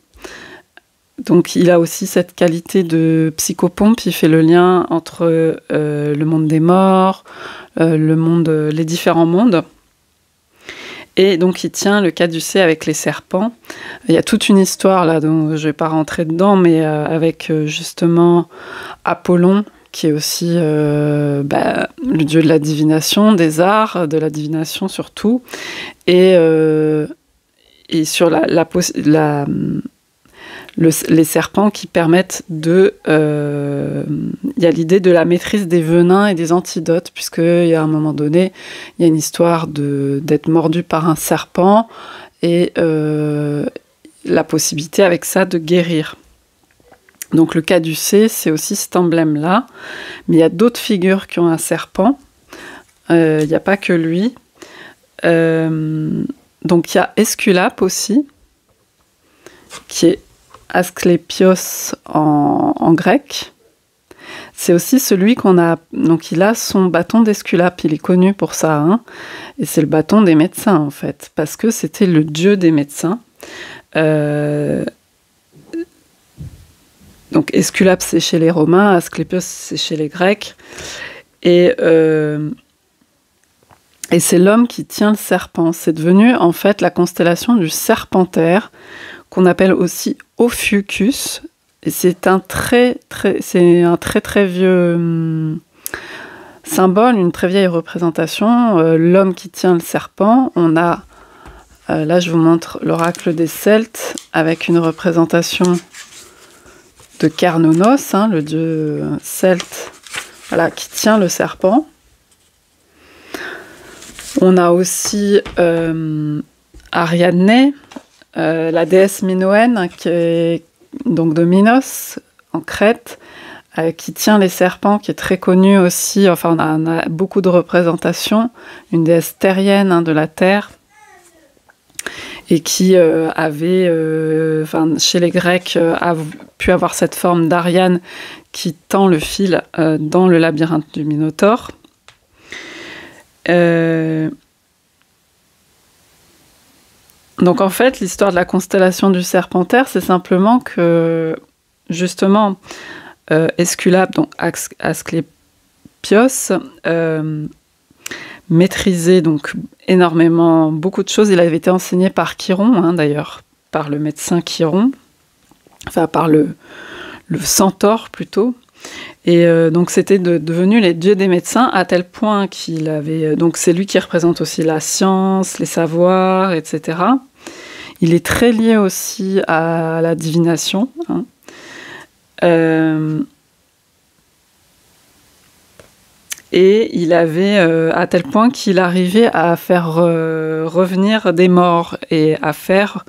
Donc il a aussi cette qualité de psychopompe, il fait le lien entre le monde des morts, les différents mondes. Et donc il tient le caducée avec les serpents. Il y a toute une histoire là, dont je ne vais pas rentrer dedans, mais avec justement Apollon, qui est aussi le dieu de la divination, des arts, de la divination surtout. Et sur les serpents qui permettent il y a l'idée de la maîtrise des venins et des antidotes, puisqu'il y a un moment donné, il y a une histoire d'être mordu par un serpent et la possibilité avec ça de guérir. Donc le caducée, c'est aussi cet emblème-là, mais il y a d'autres figures qui ont un serpent, il n'y a pas que lui. Donc il y a Esculape aussi, qui est Asclépios en grec. C'est aussi celui qu'on a... Donc il a son bâton d'Esculape, il est connu pour ça, et c'est le bâton des médecins en fait, parce que c'était le dieu des médecins. Donc Esculape c'est chez les Romains, Asclépios c'est chez les Grecs, et c'est l'homme qui tient le serpent. C'est devenu en fait la constellation du Serpentaire, qu'on appelle aussi Ophiuchus, et c'est un très vieux symbole, une très vieille représentation. L'homme qui tient le serpent, on a, là je vous montre l'oracle des Celtes, avec une représentation de Carnonos, le dieu celte, voilà, qui tient le serpent. On a aussi Ariadné, la déesse minoenne, qui est donc de Minos, en Crète, qui tient les serpents, qui est très connue aussi. Enfin, on a beaucoup de représentations. Une déesse terrienne de la terre. et qui avait, chez les Grecs, a pu avoir cette forme d'Ariane qui tend le fil dans le labyrinthe du Minotaure. Donc en fait, l'histoire de la constellation du Serpentaire, c'est simplement que, justement, Esculape, donc Asclépios, maîtrisait donc énormément, beaucoup de choses. Il avait été enseigné par Chiron, d'ailleurs, par le médecin Chiron, enfin par le centaure plutôt. Et donc c'était devenu les dieux des médecins, à tel point qu'il avait... donc c'est lui qui représente aussi la science, les savoirs, etc. Il est très lié aussi à la divination. Et il avait, à tel point qu'il arrivait à faire revenir des morts et à faire...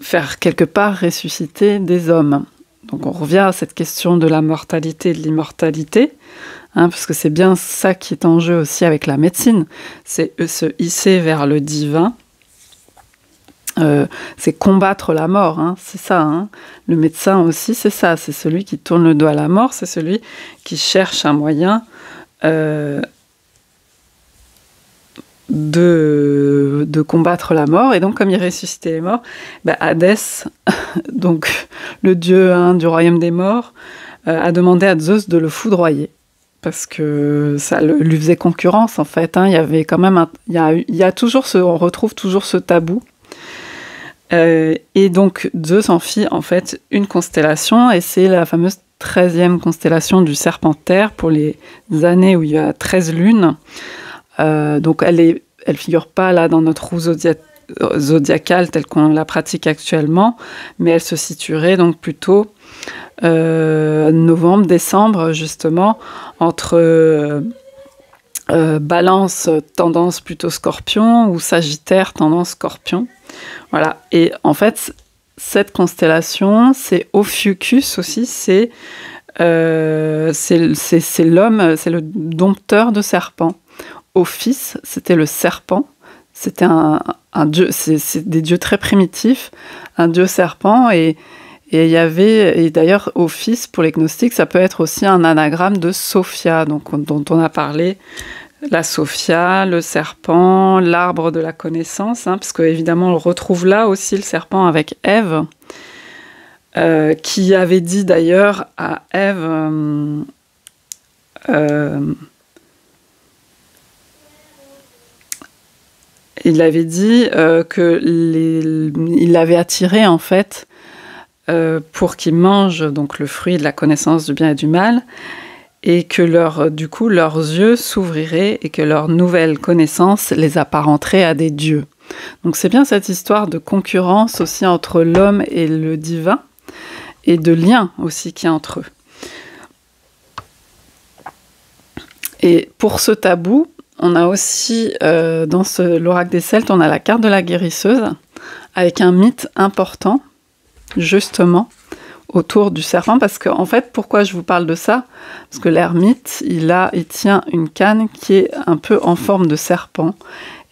faire quelque part ressusciter des hommes. Donc on revient à cette question de la mortalité et de l'immortalité, parce que c'est bien ça qui est en jeu aussi avec la médecine, c'est se hisser vers le divin, c'est combattre la mort, c'est ça. Le médecin aussi, c'est ça, c'est celui qui tourne le dos à la mort, c'est celui qui cherche un moyen de combattre la mort. Et donc, comme il ressuscitait les morts, Hadès, donc le dieu du royaume des morts, a demandé à Zeus de le foudroyer, parce que ça lui faisait concurrence, en fait. Il y avait quand même il y a toujours on retrouve toujours ce tabou. Et donc, Zeus en fit, en fait, une constellation, et c'est la fameuse 13e constellation du Serpentaire, pour les années où il y a 13 lunes. Donc elle figure pas là dans notre roue zodiacale telle qu'on la pratique actuellement, mais elle se situerait donc plutôt novembre, décembre, justement, entre Balance, tendance plutôt Scorpion, ou Sagittaire, tendance Scorpion. Voilà. Et en fait, cette constellation, c'est Ophiuchus aussi, c'est l'homme, c'est le dompteur de serpents. Ophis, c'était le serpent, c'était un dieu, c'est des dieux très primitifs, un dieu serpent, et il y avait, et d'ailleurs Ophis pour les gnostiques, ça peut être aussi un anagramme de Sophia, donc dont on a parlé, la Sophia, le serpent, l'arbre de la connaissance, parce que évidemment on le retrouve là aussi, le serpent avec Ève, qui avait dit d'ailleurs à Ève, il avait dit il l'avait attiré en fait pour qu'ils mangent donc le fruit de la connaissance du bien et du mal, et que du coup leurs yeux s'ouvriraient et que leur nouvelle connaissance les apparenterait à des dieux. Donc c'est bien cette histoire de concurrence aussi entre l'homme et le divin, et de lien aussi qu'il y a entre eux. Et pour ce tabou, on a aussi, dans l'oracle des Celtes, on a la carte de la guérisseuse, avec un mythe important, justement, autour du serpent. Parce que, en fait, pourquoi je vous parle de ça? Parce que l'ermite, il tient une canne qui est un peu en forme de serpent.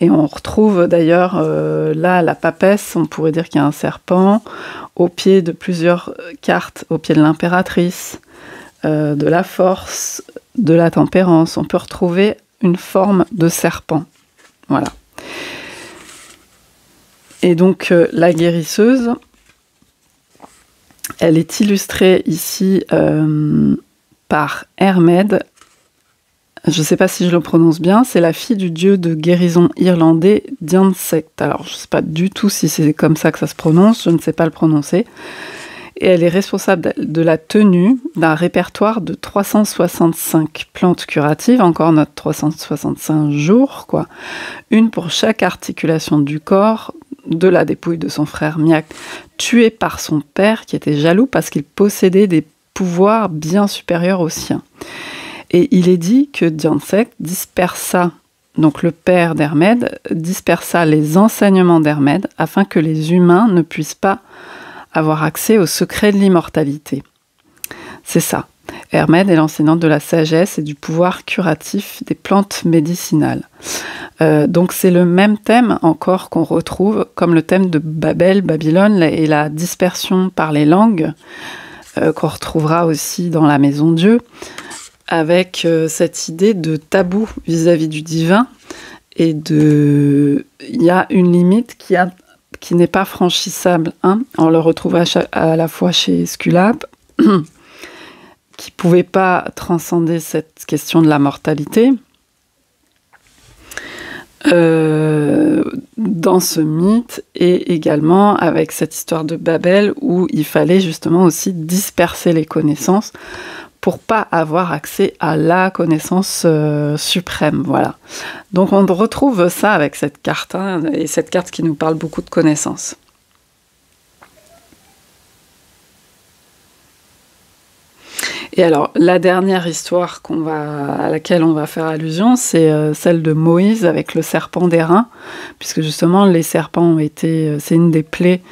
Et on retrouve d'ailleurs, là, la papesse, on pourrait dire qu'il y a un serpent, au pied de plusieurs cartes, au pied de l'impératrice, de la force, de la tempérance. On peut retrouver une forme de serpent. Voilà. Et donc, la guérisseuse, elle est illustrée ici par Hermède. Je ne sais pas si je le prononce bien. C'est la fille du dieu de guérison irlandais Diansect. Alors, je ne sais pas du tout si c'est comme ça que ça se prononce. Je ne sais pas le prononcer. Et elle est responsable de la tenue d'un répertoire de 365 plantes curatives, encore notre 365 jours, quoi. Une pour chaque articulation du corps, de la dépouille de son frère Miak, tué par son père, qui était jaloux parce qu'il possédait des pouvoirs bien supérieurs aux siens. Et il est dit que Diansect dispersa, donc le père d'Hermède, dispersa les enseignements d'Hermède afin que les humains ne puissent pas avoir accès au secret de l'immortalité. C'est ça. Hermède est l'enseignante de la sagesse et du pouvoir curatif des plantes médicinales. Donc c'est le même thème encore qu'on retrouve comme le thème de Babel, Babylone et la dispersion par les langues qu'on retrouvera aussi dans la Maison Dieu, avec cette idée de tabou vis-à-vis du divin et il y a une limite qui n'est pas franchissable. Hein. On le retrouve à la fois chez Esculape, qui ne pouvait pas transcender cette question de la mortalité. Dans ce mythe, et également avec cette histoire de Babel où il fallait justement aussi disperser les connaissances pour pas avoir accès à la connaissance suprême. Voilà. Donc on retrouve ça avec cette carte, hein, et cette carte qui nous parle beaucoup de connaissances. Et alors, la dernière histoire à laquelle on va faire allusion, c'est celle de Moïse avec le serpent d'airain, puisque justement, les serpents c'est une des plaies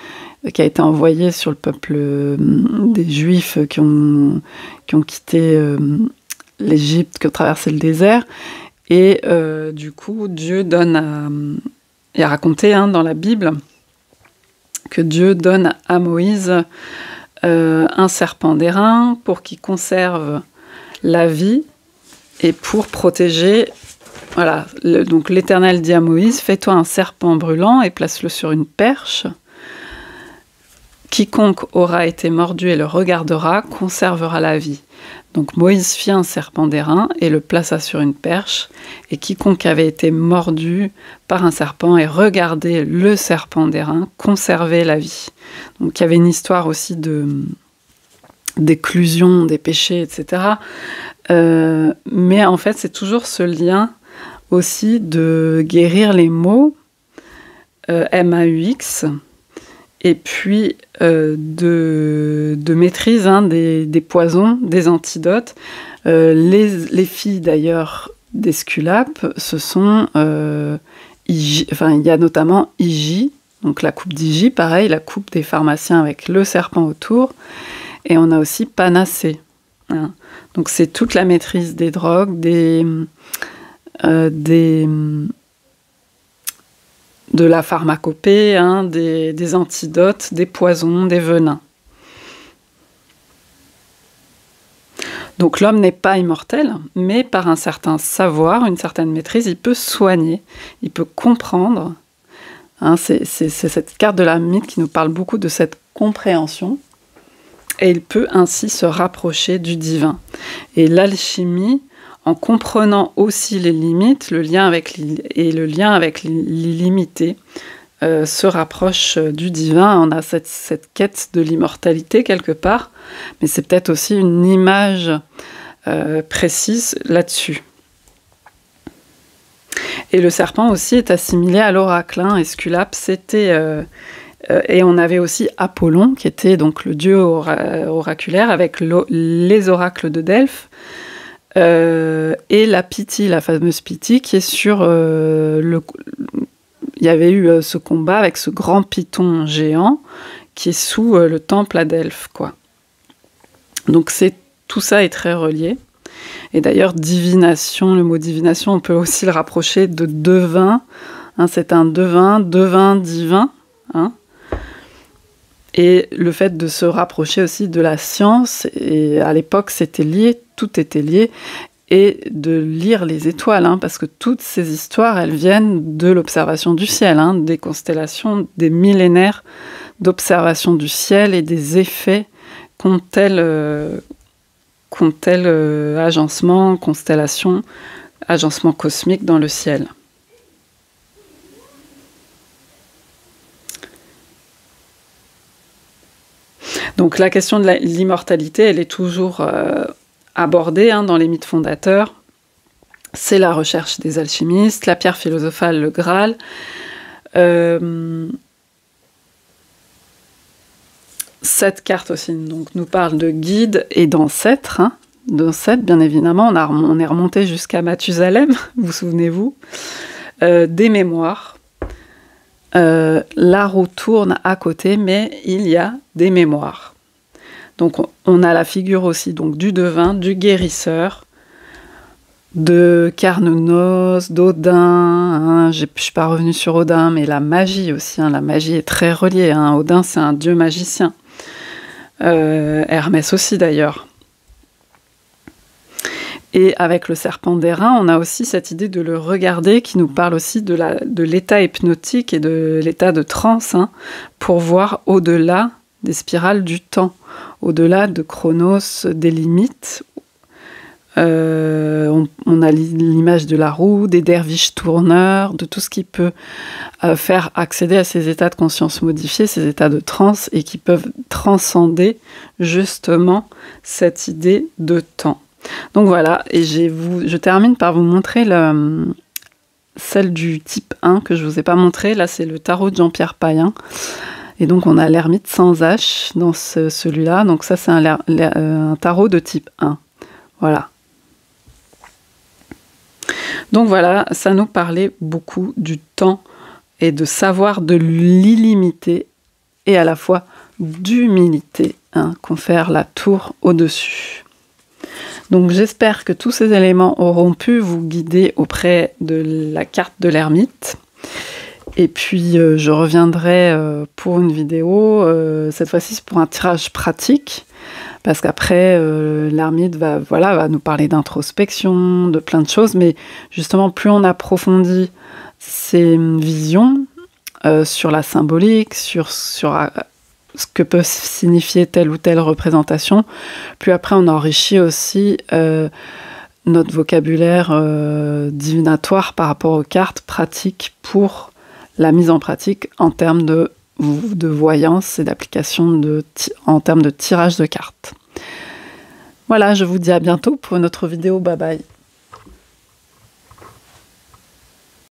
qui a été envoyée sur le peuple des Juifs qui ont quitté l'Égypte, qui ont traversé le désert. Et du coup, Dieu il a raconté dans la Bible que Dieu donne à Moïse un serpent d'airain pour qu'il conserve la vie et pour protéger. Voilà. Donc l'Éternel dit à Moïse, fais-toi un serpent brûlant et place-le sur une perche. Quiconque aura été mordu et le regardera conservera la vie. Donc Moïse fit un serpent d'airain et le plaça sur une perche, et quiconque avait été mordu par un serpent et regardait le serpent d'airain conservait la vie. Donc il y avait une histoire aussi d'éclusion des péchés, etc. Mais en fait, c'est toujours ce lien aussi de guérir les maux, MAUX, et puis de maîtrise des poisons, des antidotes. Les filles d'ailleurs d'Esculape, ce sont il y a notamment Hygie, donc la coupe d'Hygie, pareil, la coupe des pharmaciens avec le serpent autour, et on a aussi Panacée. Hein. Donc c'est toute la maîtrise des drogues, de la pharmacopée, des antidotes, des poisons, des venins. Donc l'homme n'est pas immortel, mais par un certain savoir, une certaine maîtrise, il peut soigner, il peut comprendre. C'est cette carte de la mythe qui nous parle beaucoup de cette compréhension, et il peut ainsi se rapprocher du divin. Et l'alchimie, en comprenant aussi les limites, le lien avec l'illimité, se rapproche du divin. On a cette quête de l'immortalité quelque part, mais c'est peut-être aussi une image précise là-dessus. Et le serpent aussi est assimilé à l'oracle. Esculape, c'était... et on avait aussi Apollon, qui était donc le dieu oraculaire, avec les oracles de Delphes, et la Pythie, la fameuse Pythie, qui est sur il y avait eu ce combat avec ce grand python géant qui est sous le temple à Delphes, quoi. Donc tout ça est très relié. Et d'ailleurs, divination, le mot divination, on peut aussi le rapprocher de devin. C'est un devin divin. Et le fait de se rapprocher aussi de la science, et à l'époque c'était lié, tout était lié, et de lire les étoiles, parce que toutes ces histoires, elles viennent de l'observation du ciel, des constellations, des millénaires d'observation du ciel et des effets qu'ont tel agencement, constellation, agencement cosmique dans le ciel. Donc la question de l'immortalité, elle est toujours abordée dans les mythes fondateurs. C'est la recherche des alchimistes, la pierre philosophale, le Graal. Cette carte aussi nous parle de guides et d'ancêtres. D'ancêtres, bien évidemment, on est remonté jusqu'à Mathusalem, vous souvenez-vous, des mémoires. La roue tourne à côté, mais il y a des mémoires. Donc on a la figure aussi donc du devin, du guérisseur, de Carnenos, d'Odin. Hein. Je ne suis pas revenue sur Odin, mais la magie aussi. Hein. La magie est très reliée. Hein. Odin, c'est un dieu magicien. Hermès aussi d'ailleurs. Et avec le serpent d'airain, on a aussi cette idée de le regarder qui nous parle aussi de l'état hypnotique et de l'état de transe, hein, pour voir au-delà des spirales du temps, au-delà de Chronos, des limites. On a l'image de la roue, des derviches tourneurs, de tout ce qui peut faire accéder à ces états de conscience modifiés, ces états de transe, et qui peuvent transcender justement cette idée de temps. Donc voilà, et je termine par vous montrer celle du type 1 que je ne vous ai pas montré. Là, c'est le tarot de Jean-Pierre Payen. Et donc, on a l'ermite sans H dans celui-là. Donc ça, c'est un tarot de type 1. Voilà. Donc voilà, ça nous parlait beaucoup du temps et de savoir de l'illimité et à la fois d'humilité, hein, confère la tour au-dessus. Donc j'espère que tous ces éléments auront pu vous guider auprès de la carte de l'ermite. Et puis je reviendrai pour une vidéo, cette fois-ci c'est pour un tirage pratique, parce qu'après l'ermite va nous parler d'introspection, de plein de choses, mais justement plus on approfondit ses visions sur la symbolique, sur ce que peut signifier telle ou telle représentation, puis après on enrichit aussi notre vocabulaire divinatoire par rapport aux cartes pratiques pour la mise en pratique en termes de voyance et d'application en termes de tirage de cartes. Voilà, je vous dis à bientôt pour une autre vidéo. Bye bye.